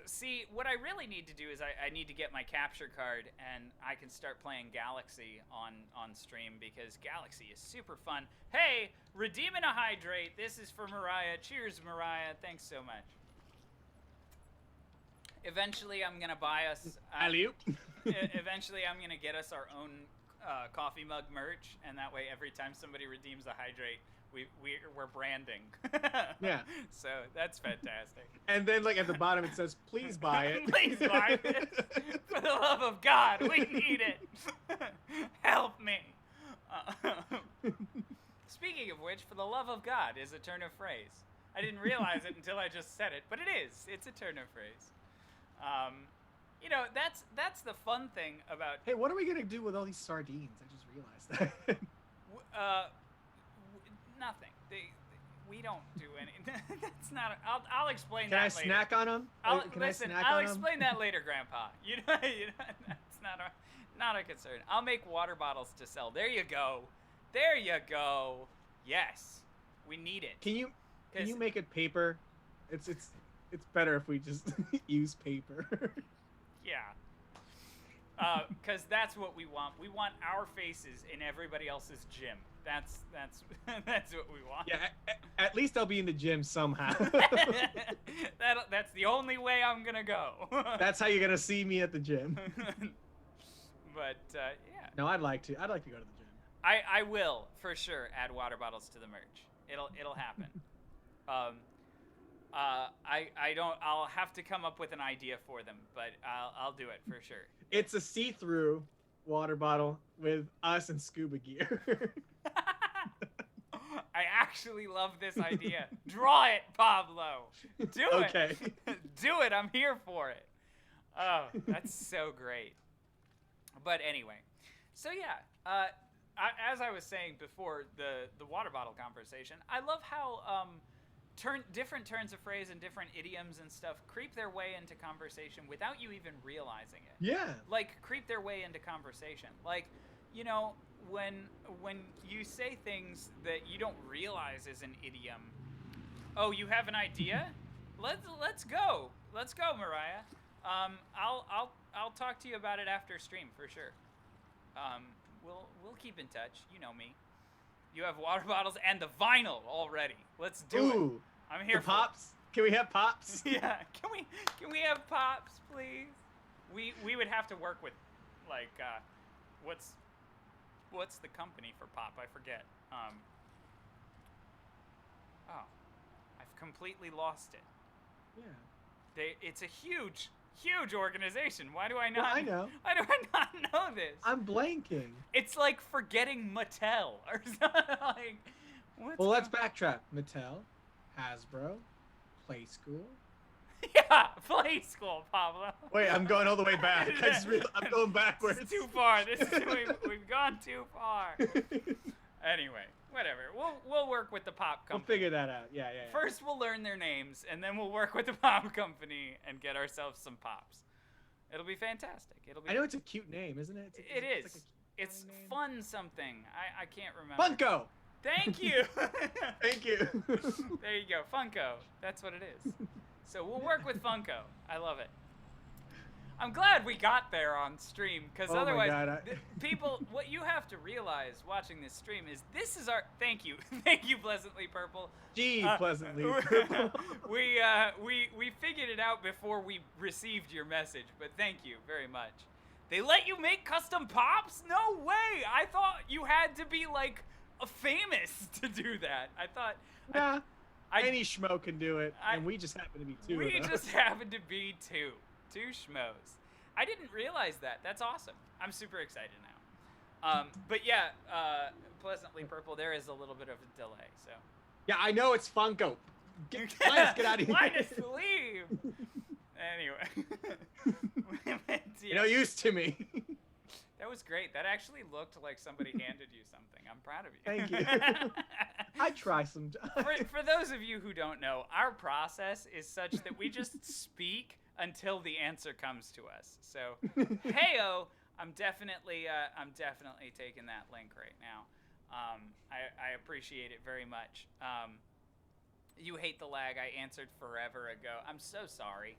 See, what I really need to do is I need to get my capture card and I can start playing Galaxy on stream because Galaxy is super fun. Hey, redeeming a hydrate. This is for Mariah. Cheers, Mariah. Thanks so much. Eventually, I'm gonna buy us. Alley-oop. Eventually, I'm gonna get us our own coffee mug merch, and that way, every time somebody redeems a hydrate, we're branding. Yeah. So that's fantastic. And then, like, at the bottom, it says, "Please buy it." Please buy this. For the love of God, we need it. Help me. Speaking of which, for the love of God is a turn of phrase. I didn't realize it until I just said it, but it is. It's a turn of phrase. You know, that's the fun thing about. Hey, what are we gonna do with all these sardines? I just realized that. Nothing. We don't do any. That's not. I'll explain Can I that later. snack on them? Listen, I'll explain that later, Grandpa. You know, that's not a concern. I'll make water bottles to sell. There you go. There you go. Yes, we need it. Can you make it paper? It's better if we just use paper. Yeah. Because that's what we want. We want our faces in everybody else's gym. That's what we want. Yeah. At least I'll be in the gym somehow. That's the only way I'm gonna go. That's how you're gonna see me at the gym. But yeah. No, I'd like to go to the gym. I will for sure add water bottles to the merch. It'll happen. I'll have to come up with an idea for them, but I'll do it for sure. It's a see-through water bottle with us and scuba gear. I actually love this idea. Draw it, Pablo. Do it. Okay. Do it. I'm here for it. Oh, that's so great. But anyway, so yeah, as I was saying before the water bottle conversation, I love how different turns of phrase and different idioms and stuff creep their way into conversation without you even realizing it. Yeah. Like, creep their way into conversation. Like, you know, when you say things that you don't realize is an idiom. Oh, you have an idea? Let's go. Let's go, Mariah. I'll talk to you about it after stream for sure. We'll keep in touch. You know me. You have water bottles and the vinyl already. Let's do it. I'm here the for pops. Can we have pops? Yeah. Can we have pops, please? We would have to work with, like, what's the company for pop? I forget. Oh, I've completely lost it. Yeah. It's a huge organization. Why do I not? Well, I know. Why do I not know this? I'm blanking. It's like forgetting Mattel or something. Like, well, let's backtrack. Mattel, Hasbro, Play School. Yeah, Play School, Pablo. Wait, I'm going all the way back. I'm going backwards. It's too far. We've gone too far. Anyway, whatever. We'll work with the pop company. We'll figure that out. Yeah. First, we'll learn their names, and then we'll work with the pop company and get ourselves some pops. It'll be fantastic. I know it's a cute name, isn't it? It is. Like it's name. Fun something. I can't remember. Funko. Thank you. Thank you. There you go. Funko. That's what it is. So we'll work with Funko. I love it. I'm glad we got there on stream, because otherwise, people, what you have to realize watching this stream is this is our. Thank you, Pleasantly Purple. Gee, Pleasantly Purple. we figured it out before we received your message, but thank you very much. They let you make custom pops? No way! I thought you had to be like famous to do that. I thought. Nah, any schmo can do it, and we just happen to be two. We just happen to be two schmoes. I didn't realize that. That's awesome. I'm super excited now. But yeah, Pleasantly Purple, there is a little bit of a delay, so. Yeah, I know it's Funko. Linus, get out of here. Linus, leave! Anyway. You're no use to me. That was great. That actually looked like somebody handed you something. I'm proud of you. Thank you. I try sometimes. For those of you who don't know, our process is such that we just speak until the answer comes to us. So, heyo, I'm definitely taking that link right now. I appreciate it very much. You hate the lag. I answered forever ago. I'm so sorry.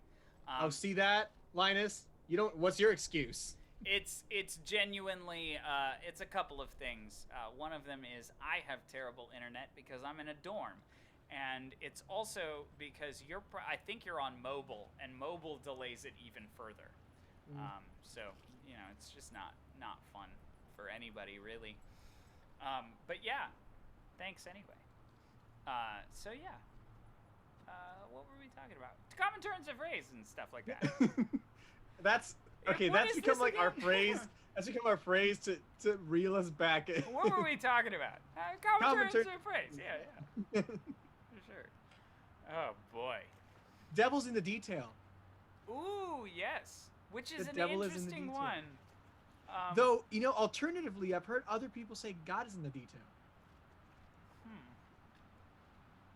Oh, see that, Linus? You don't. What's your excuse? It's genuinely it's a couple of things. One of them is I have terrible internet because I'm in a dorm, and it's also because I think you're on mobile, and mobile delays it even further. So it's just not fun for anybody really. But yeah, thanks anyway. So yeah. What were we talking about? Common turns of phrase and stuff like that. That's okay. What That's is become this like our again? phrase. That's become our phrase to reel us back. What were we talking about? Common turns of phrase. Yeah. For sure. Oh boy. Devil's in the detail. Ooh, yes. Which is The an devil is in the interesting detail. one. Though, alternatively, I've heard other people say God is in the detail.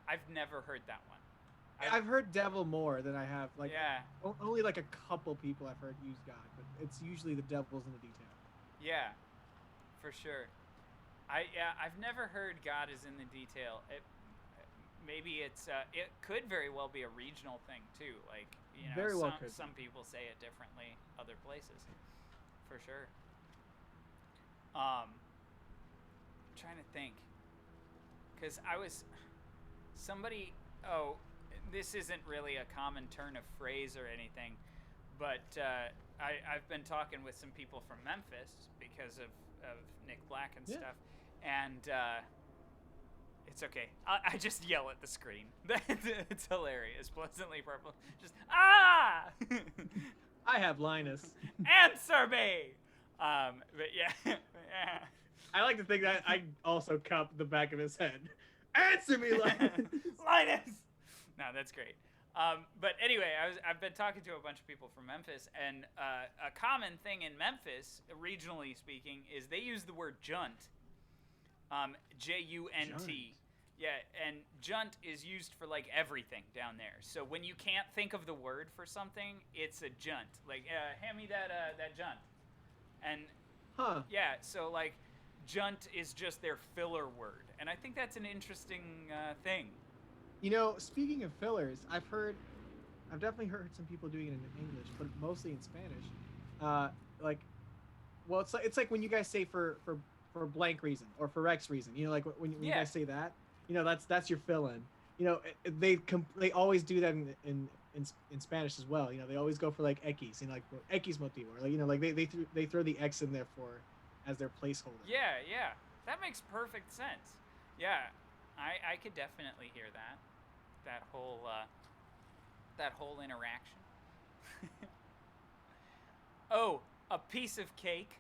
I've never heard that one. I've heard devil more than I have, like, Yeah. only like a couple people I've heard use God, but it's usually the devil's in the detail. Yeah, for sure. I've never heard God is in the detail. Maybe it could very well be a regional thing too. Like, Very well could. some people say it differently other places. For sure. Trying to think. Cuz this isn't really a common turn of phrase or anything, but I've been talking with some people from Memphis because of Nick Black and stuff, and it's okay. I just yell at the screen. It's hilarious. Pleasantly purple. Just I have Linus. Answer me. But yeah. I like to think that I also cup the back of his head. Answer me, Linus. Linus. No, that's great. But anyway, I've been talking to a bunch of people from Memphis, and a common thing in Memphis, regionally speaking, is they use the word junt. Junt. Junt. Yeah, and junt is used for like everything down there. So when you can't think of the word for something, it's a junt. Like, hand me that junt. And yeah, so like junt is just their filler word, and I think that's an interesting thing. Speaking of fillers, I've definitely heard some people doing it in English, but mostly in Spanish. It's like when you guys say for blank reason or for X reason. Like when you guys say that, that's your fill-in. They always do that in Spanish as well. They always go for like X, like X motivo, or like they throw the X in there as their placeholder. Yeah, that makes perfect sense. Yeah, I could definitely hear that whole interaction. Oh, a piece of cake.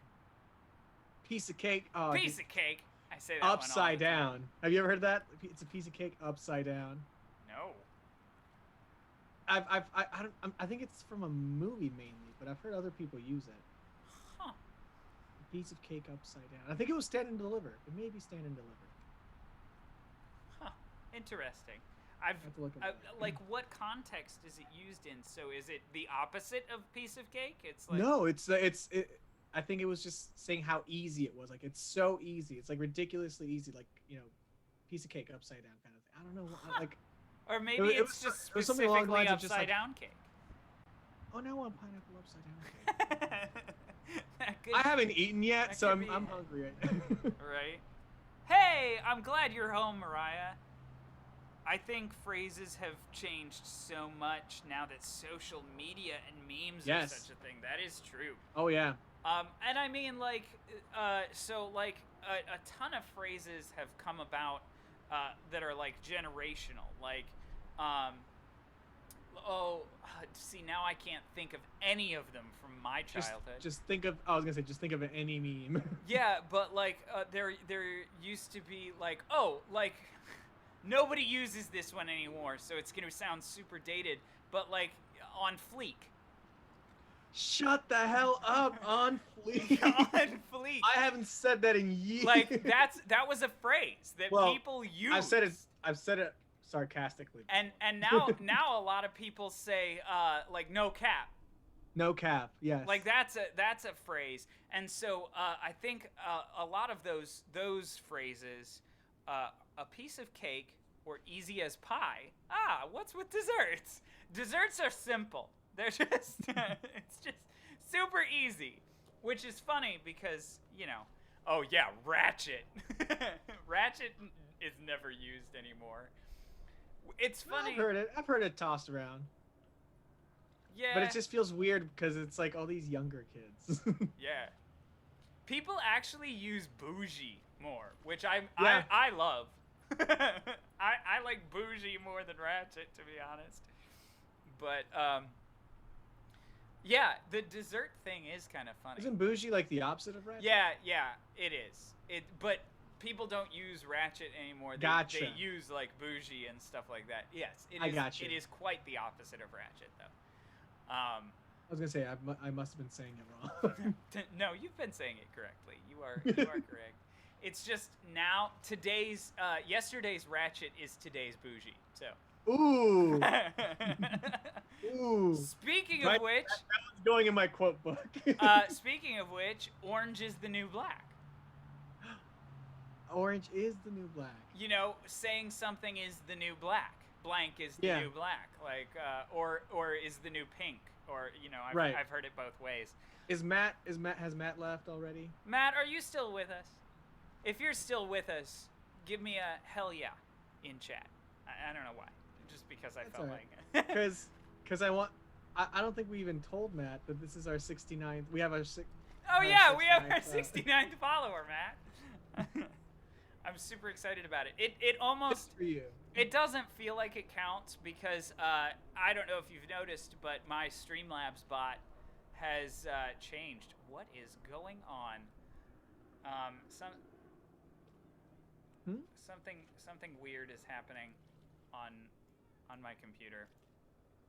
Piece of cake. Oh, piece of cake. I say that one all upside the time. down. Have you ever heard that? It's a piece of cake upside down. No. I think it's from a movie mainly, but I've heard other people use it. Huh. A piece of cake upside down. I think it was Stand and Deliver. It may be Stand and Deliver. Huh. Interesting. I have to look at it. Like, what context is it used in? So is it the opposite of piece of cake? It's like No, I think it was just saying how easy it was. Like, it's so easy. It's like ridiculously easy. Like, piece of cake upside down kind of thing. I don't know. Like, or maybe it's just it was something along the specifically lines of just upside like, down cake. oh, now I want pineapple upside down cake. That could I haven't eaten yet, that so could I'm be- hungry right now. Right. Hey, I'm glad you're home, Mariah. I think phrases have changed so much now that social media and memes are Yes. such a thing. That is true. Oh yeah. And I mean, like, so like a ton of phrases have come about that are like generational. Like, see, now I can't think of any of them from my childhood. Just think of. I was gonna say, just think of any meme. Yeah, but like there used to be like, nobody uses this one anymore, so it's gonna sound super dated. But like on fleek. Shut the hell up, on fleek. On fleek. I haven't said that in years. Like that was a phrase that people use. I've said it sarcastically. And now a lot of people say like no cap. No cap. Yes. Like that's a phrase. And so I think a lot of those phrases, a piece of cake or easy as pie. What's with desserts? Desserts are simple. They're just it's just super easy, which is funny because, oh yeah, ratchet. Ratchet is never used anymore. It's funny. I've heard it tossed around. Yeah. But it just feels weird because it's like all these younger kids. Yeah. People actually use bougie more, which I love. I like bougie more than ratchet, to be honest. But yeah, the dessert thing is kind of funny. Isn't bougie like the opposite of ratchet? Yeah, it is. But people don't use ratchet anymore. Gotcha. They use like bougie and stuff like that. Yes, I gotcha. It is quite the opposite of ratchet, though. I was gonna say I must have been saying it wrong. No, you've been saying it correctly. You are correct. It's just now yesterday's ratchet is today's bougie. So. Ooh. Ooh. Speaking of which, that was going in my quote book. speaking of which, orange is the new black. Orange is the new black. You know, saying something is the new black. Blank is the new black. Like, or is the new pink. Or, you know, I've heard it both ways. Has Matt left already? Matt, are you still with us? If you're still with us, give me a hell yeah in chat. I don't know why. Just because I felt like it. Because I don't think we even told Matt that this is our 69th. We have our we have our 69th follower, Matt. I'm super excited about it. It almost for you. It doesn't feel like it counts because I don't know if you've noticed, but my Streamlabs bot has changed. What is going on? Something weird is happening on my computer.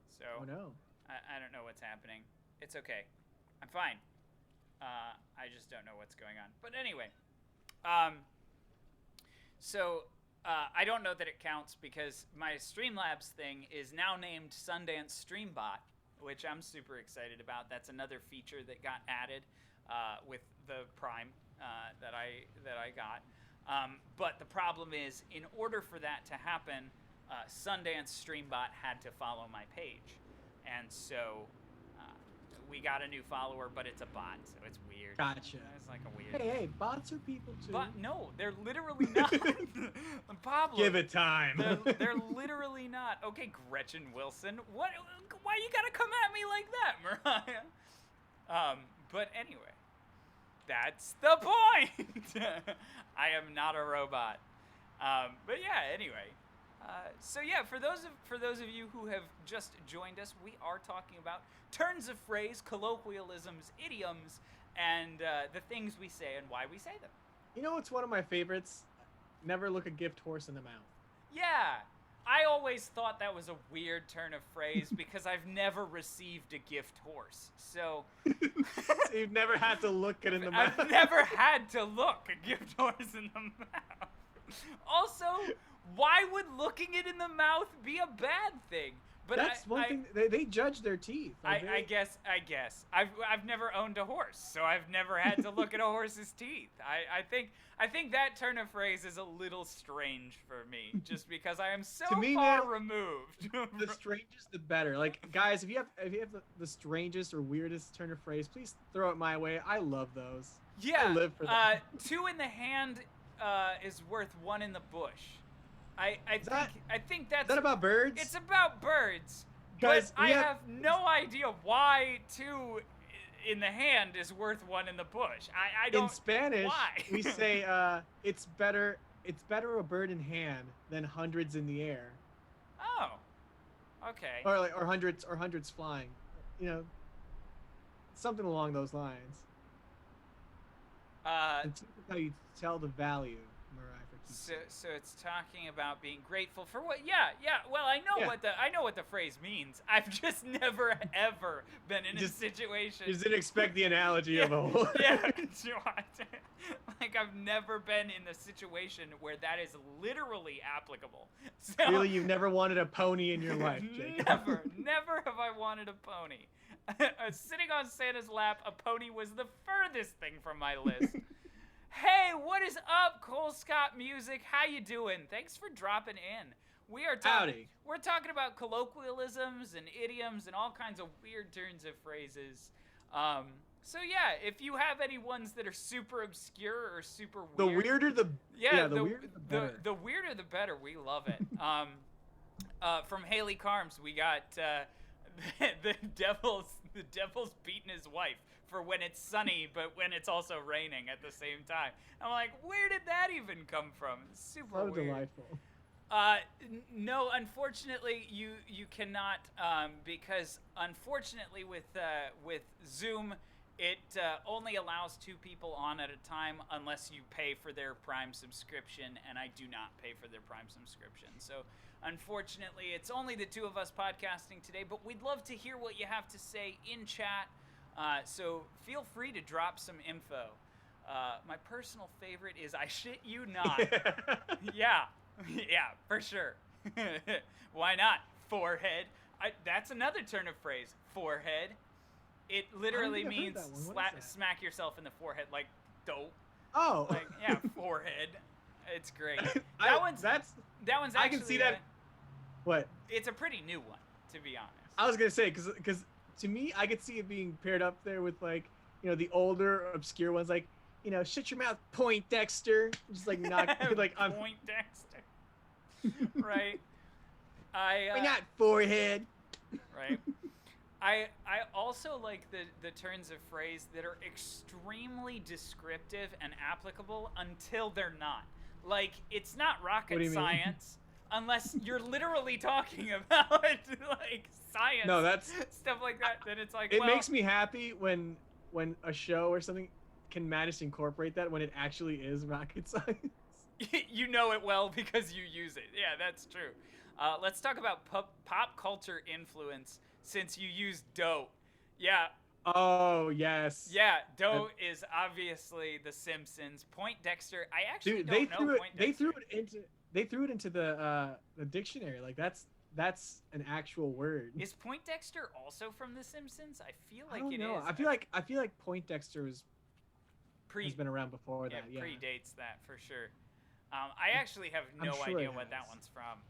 So oh no. I don't know what's happening. It's okay. I'm fine. I just don't know what's going on. But anyway, so I don't know that it counts because my Streamlabs thing is now named Sundance Streambot, which I'm super excited about. That's another feature that got added with the Prime that I got. But the problem is, in order for that to happen, Sundance Streambot had to follow my page. And so we got a new follower, but it's a bot, so it's weird. Gotcha. It's like a weird... Hey, bots are people too. But no, they're literally not. The problem... Give it time. They're literally not. Okay, Gretchen Wilson. What? Why you gotta come at me like that, Mariah? But anyway, that's the point. I am not a robot. But yeah, anyway. So yeah, for those of you who have just joined us, we are talking about turns of phrase, colloquialisms, idioms, and the things we say and why we say them. You know what's one of my favorites? Never look a gift horse in the mouth. Yeah, I always thought that was a weird turn of phrase because I've never received a gift horse. So so you've never had to look it in the mouth. I've never had to look a gift horse in the mouth. Also, why would looking it in the mouth be a bad thing? But that's one thing. They judge their teeth. I guess. I've never owned a horse, so I've never had to look at a horse's teeth. I think that turn of phrase is a little strange for me, just because I am so far removed. The strangest, the better. Like, guys, if you have the strangest or weirdest turn of phrase, please throw it my way. I love those. Yeah. I live for them. 2 in the hand is worth 1 in the bush. I think that's... Is that about birds? It's about birds. Guys, but I have no idea why 2 in the hand is worth 1 in the bush. I don't... In Spanish, why? we say it's better a bird in hand than hundreds in the air. Oh. Okay. Or hundreds flying. You know, something along those lines. And how you tell the value. So it's talking about being grateful for what? Yeah. Well, I know what the phrase means. I've just never ever been in a situation. You didn't expect the analogy of a horse. Yeah. Like I've never been in the situation where that is literally applicable. So, really, you've never wanted a pony in your life, Jake? Never have I wanted a pony. Sitting on Santa's lap, a pony was the furthest thing from my list. Hey, what is up, Cole Scott Music? How you doing? Thanks for dropping in. We're talking about colloquialisms and idioms and all kinds of weird turns of phrases. So yeah, if you have any ones that are super obscure or super weird, the weirder the weirder the better. We love it. From Haley Carms, we got the devil's beating his wife for when it's sunny, but when it's also raining at the same time. I'm like, where did that even come from? It's super So weird. delightful. No, unfortunately, you cannot, because unfortunately with Zoom, it only allows 2 people on at a time unless you pay for their Prime subscription, and I do not pay for their Prime subscription. So unfortunately, it's only the 2 of us podcasting today, but we'd love to hear what you have to say in chat. So feel free to drop some info. My personal favorite is I shit you not. Yeah, for sure. Why not? Forehead. That's another turn of phrase. Forehead. It literally means smack yourself in the forehead, like dope. Oh. Like, yeah, forehead. It's great. That one's actually. I can see that. What? It's a pretty new one, to be honest. I was gonna say because to me, I could see it being paired up there with like the older obscure ones, like shut your mouth, Point Dexter, just like not like on Point Dexter. Right. Why not forehead? Right. I also like the turns of phrase that are extremely descriptive and applicable until they're not. Like, it's not rocket science unless you're literally talking about like science. No, that's stuff like that. Then it's like it makes me happy when a show or something can manage to incorporate that when it actually is rocket science. You know it well because you use it. Yeah, that's true. Let's talk about pop culture influence since you use dough. Yeah. Oh, yes. Yeah, dough is obviously The Simpsons. Point Dexter. I actually don't know Point Dexter. They threw it into the dictionary. Like that's an actual word. Is Point Dexter also from The Simpsons? I feel like it is. I feel like Point Dexter has been around before that. Yeah, predates that for sure. I actually have no idea what that one's from.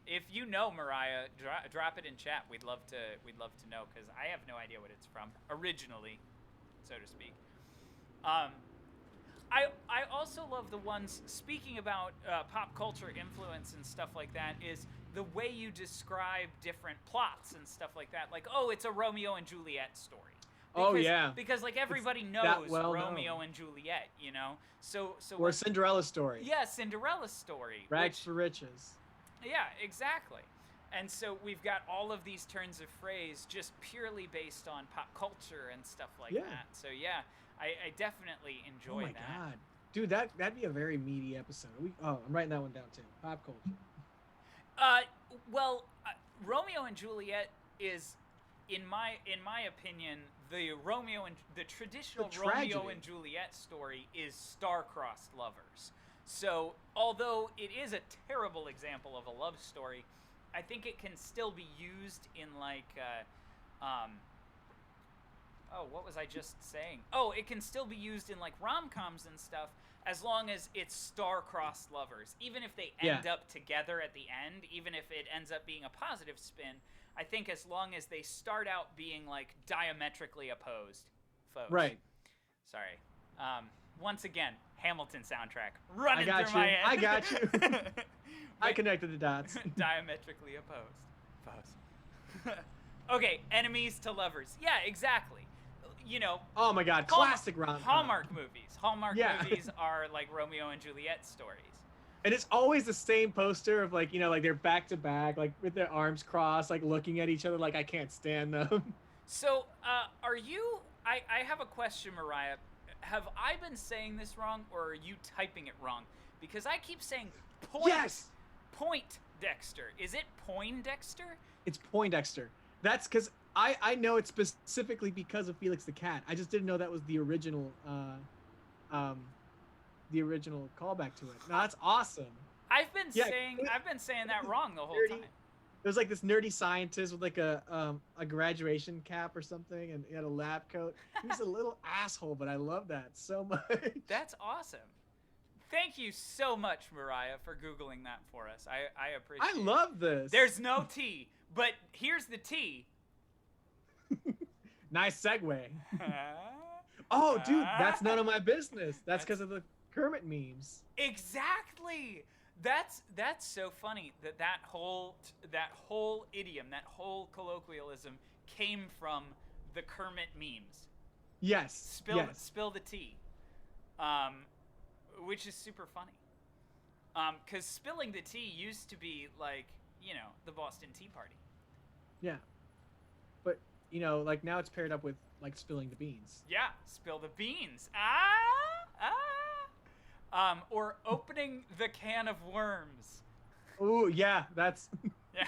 If you know, Mariah, drop it in chat. We'd love to know because I have no idea what it's from originally, so to speak. I also love the ones, speaking about pop culture influence and stuff like that, is the way you describe different plots and stuff like that. Like, oh, it's a Romeo and Juliet story. Because like everybody knows Romeo and Juliet, So or Cinderella story. Yeah, Cinderella story. Rags for riches. Yeah, exactly. And so we've got all of these turns of phrase just purely based on pop culture and stuff like that. So yeah, I definitely enjoy that. Oh my god. Dude, that'd be a very meaty episode. I'm writing that one down too. Pop culture. Romeo and Juliet is, in my opinion, the traditional Romeo and Juliet story is star-crossed lovers. So, although it is a terrible example of a love story, I think it can still be used in like, what was I just saying? Oh, it can still be used in like rom-coms and stuff, as long as it's star-crossed lovers. Even if they end up together at the end, even if it ends up being a positive spin, I think as long as they start out being like diametrically opposed folks. Right. Sorry. Once again, Hamilton soundtrack running through my head. I got you. I connected the dots. Diametrically opposed. Okay, enemies to lovers. Yeah, exactly. Oh my god, classic rom-com. Hallmark movies. Hallmark movies are like Romeo and Juliet stories. And it's always the same poster of like, like they're back to back, like with their arms crossed, like looking at each other like I can't stand them. So, are you... I have a question, Mariah. Have I been saying this wrong, or are you typing it wrong? Because I keep saying point. Yes! Point Dexter. Is it Poindexter? It's Poindexter. That's because I know it specifically because of Felix the Cat. I just didn't know that was the original callback to it. No, that's awesome. I've been saying that wrong the whole time. There's like this nerdy scientist with like a graduation cap or something, and he had a lab coat. He was a little asshole, but I love that so much. That's awesome. Thank you so much, Mariah, for Googling that for us. I appreciate it. I love this. There's no T, but here's the T. Nice segue. Oh, dude, that's none of my business. That's because of the Kermit memes. Exactly. That's so funny that whole idiom, that whole colloquialism came from the Kermit memes. Yes. Spill the tea, which is super funny. Because spilling the tea used to be like, the Boston Tea Party. Yeah. But, like now it's paired up with like spilling the beans. Yeah, spill the beans. Or opening the can of worms. Ooh, yeah, that's... Yeah.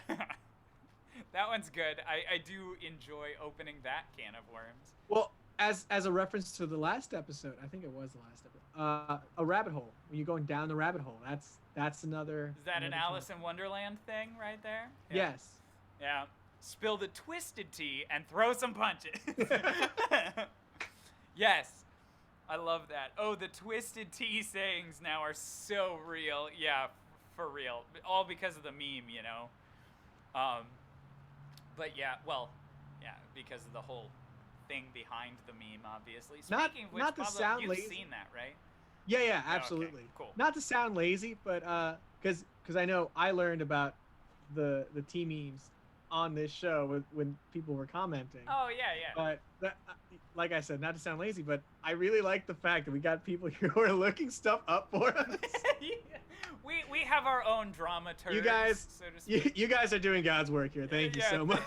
That one's good. I do enjoy opening that can of worms. Well, as a reference to the last episode, I think it was the last episode, a rabbit hole. When you're going down the rabbit hole, that's another... Is that another an Alice in Wonderland thing right there? Yeah. Yes. Yeah. Spill the twisted tea and throw some punches. Yes. I love that. Oh, the twisted tea sayings now are so real. Yeah, for real. All because of the meme, But yeah, because of the whole thing behind the meme, obviously. Speaking of which, not to Pablo, sound you've lazy. seen that, right? Yeah, Oh, okay, absolutely. cool. Not to sound lazy, but because I know I learned about the tea memes on this show when people were commenting. Oh, yeah. But like I said, not to sound lazy, but I really like the fact that we got people here who are looking stuff up for us. Yeah. We have our own dramaturgs, You guys, so to speak. you guys are doing God's work here. Thank you so much.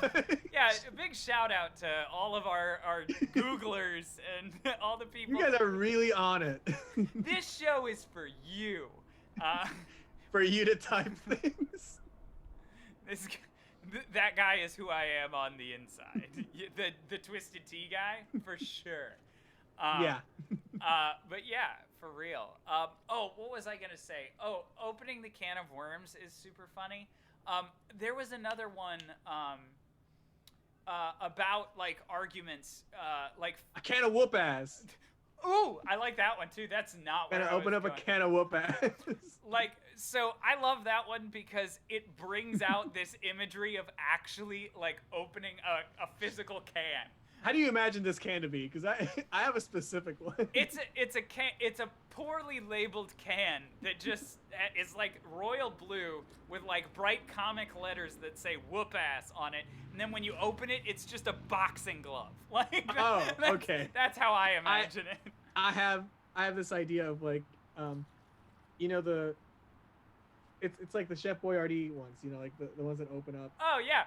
Yeah, a big shout out to all of our Googlers and all the people. You guys are really on it. This show is for you. For you to type things. That guy is who I am on the inside. The twisted tea guy, for sure. Yeah. But yeah, for real. What was I gonna say? Oh, opening the can of worms is super funny. There was another one about like arguments, like A can of whoop ass. Ooh, I like that one too. That's not where Gonna I open was up going. a can of whoop ass. Like, so I love that one because it brings out this imagery of actually like opening a physical can. How do you imagine this can to be? Because I have a specific one. It's a poorly labeled can that just is like royal blue with like bright comic letters that say "whoop ass" on it, and then when you open it, it's just a boxing glove. Like, okay. That's how I imagine it. I have this idea of like, it's like the Chef Boyardee ones, like the ones that open up. Oh yeah.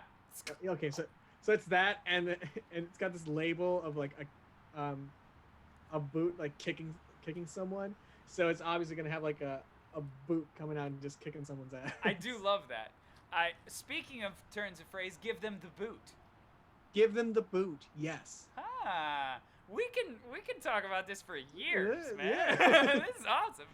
Okay, so it's that, and it's got this label of like a boot like kicking someone. So it's obviously gonna have like a boot coming out and just kicking someone's ass. I do love that. Speaking of turns of phrase, give them the boot. Give them the boot. Yes. We can talk about this for years, Yeah, man. yeah. This is awesome.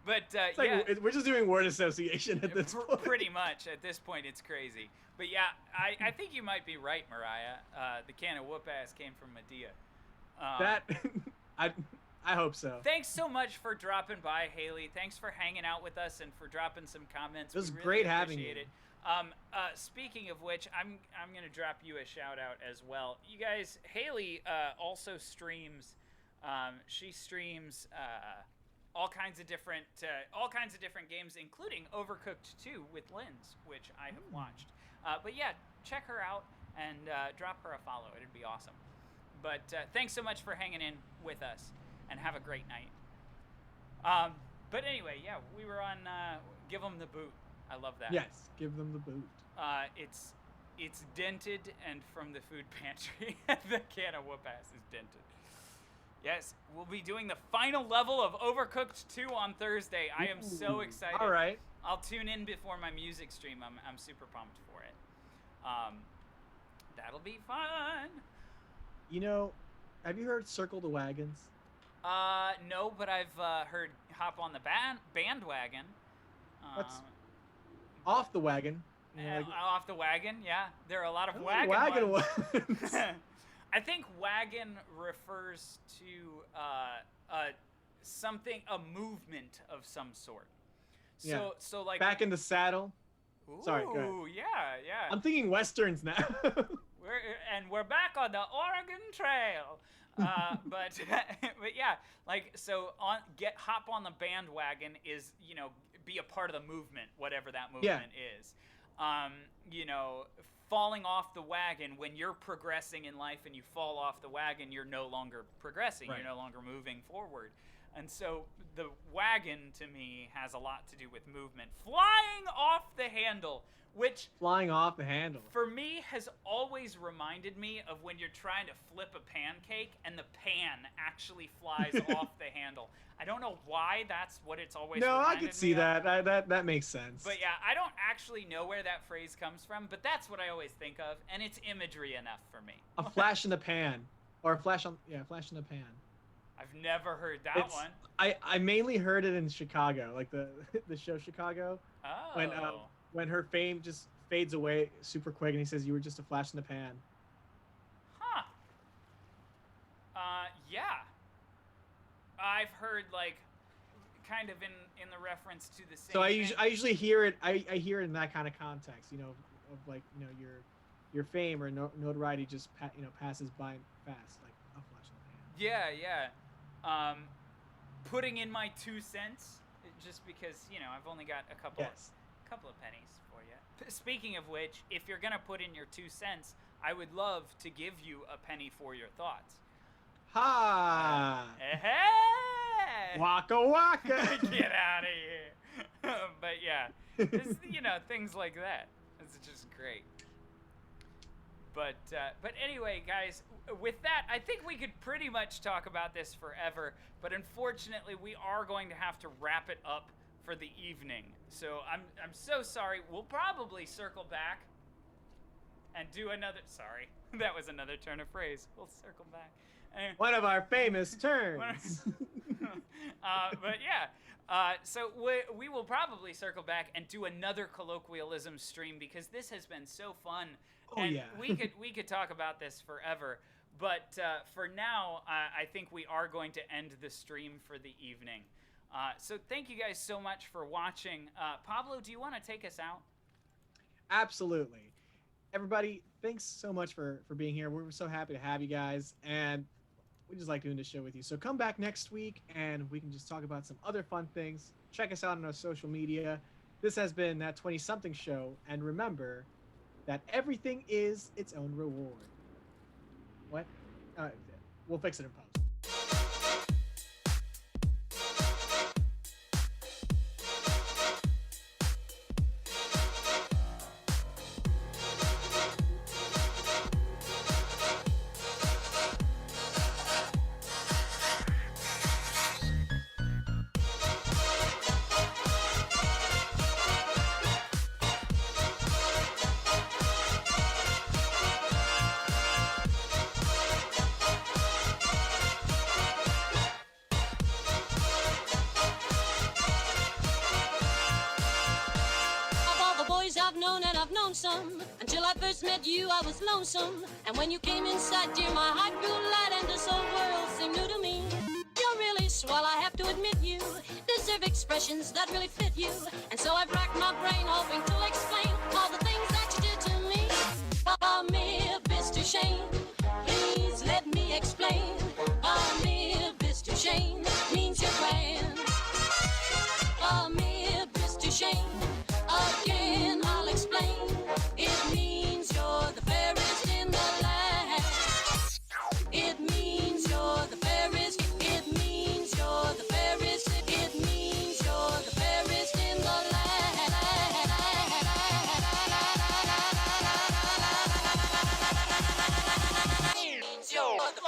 But It's like, we're just doing word association at this point. Pretty much at this point, it's crazy. But yeah, I think you might be right, Mariah. The can of whoop ass came from Medea. I hope so. Thanks so much for dropping by, Haley. Thanks for hanging out with us and for dropping some comments. It was We really great having appreciate you. it. Speaking of which, I'm gonna drop you a shout out as well. You guys, Haley also streams. She streams all kinds of different games, including Overcooked 2 with Linz, which I have watched. But yeah, check her out and drop her a follow. It'd be awesome. But thanks so much for hanging in with us, and have a great night. But anyway, yeah, we were on Give 'em the Boot. I love that. Yes, give them the boot. It's dented, and from the food pantry, the can of whoop ass is dented. Yes, we'll be doing the final level of Overcooked 2 on Thursday. I am so excited. All right. I'll tune in before my music stream. I'm super pumped for it. That'll be fun. Have you heard Circle the Wagons? No, but I've heard Hop on the bandwagon. That's off the wagon. Off the wagon, yeah. There are a lot of I wagon like wagon ones. ones. I think wagon refers to a movement of some sort. So like Back in the saddle. Ooh, Sorry, go ahead. yeah. I'm thinking westerns now. We're back on the Oregon Trail. But yeah, like so hop on the bandwagon is be a part of the movement, whatever that movement is. You know, falling off the wagon, when you're progressing in life and you fall off the wagon, you're no longer progressing. Right. You're no longer moving forward. And so the wagon, to me, has a lot to do with movement. Flying off the handle, which... Flying off the handle. For me, has always reminded me of when you're trying to flip a pancake and the pan actually flies off the handle. I don't know why that's what it's always reminded me of. No, I could see that. That makes sense. But yeah, I don't actually know where that phrase comes from, but that's what I always think of, and it's imagery enough for me. A flash in the pan. Or a flash in the pan. I've never heard that one. I mainly heard it in Chicago, like the show Chicago. Oh. When her fame just fades away super quick, and he says, "You were just a flash in the pan." Huh. Yeah. I've heard, like, kind of in the reference to the same. So I thing. usually hear it. I hear it in that kind of context, you know, of like, you know, your fame or notoriety just passes by fast, like a flash in the pan. Yeah. Putting in my 2 cents, just because, you know, I've only got a couple of pennies for you. Speaking of which, if you're gonna put in your 2 cents, I would love to give you a penny for your thoughts. Ha! Hey! Waka waka! Get out of here! But yeah, it's, you know, things like that. It's just great. But anyway, guys, with that, I think we could pretty much talk about this forever. But unfortunately, we are going to have to wrap it up for the evening. So I'm so sorry. We'll probably circle back and do another. Sorry, that was another turn of phrase. We'll circle back. One of our famous turns. But yeah, so we will probably circle back and do another colloquialism stream, because this has been so fun. Oh, and yeah. we could talk about this forever. But for now, I think we are going to end the stream for the evening. So thank you guys so much for watching. Pablo, do you want to take us out? Absolutely. Everybody, thanks so much for being here. We're so happy to have you guys, and we just like doing this show with you. So come back next week, and we can just talk about some other fun things. Check us out on our social media. This has been That 20-Something Show, and remember that everything is its own reward. What? We'll fix it in post. Some. Until I first met you, I was lonesome. And when you came inside, dear, my heart grew light, and this whole world seemed new to me. You're really swell, I have to admit you deserve expressions that really fit you. And so I've racked my brain, hoping to explain all the things that you did to me. Mere Mr. Shane, please let me explain. Mere Mr. Shane means you're grand. Mere Mr. Shane, again I'll explain. It means you're the fairest in the land. It means you're the fairest. It means you're the fairest. It means you're the fairest in the land. It means you're the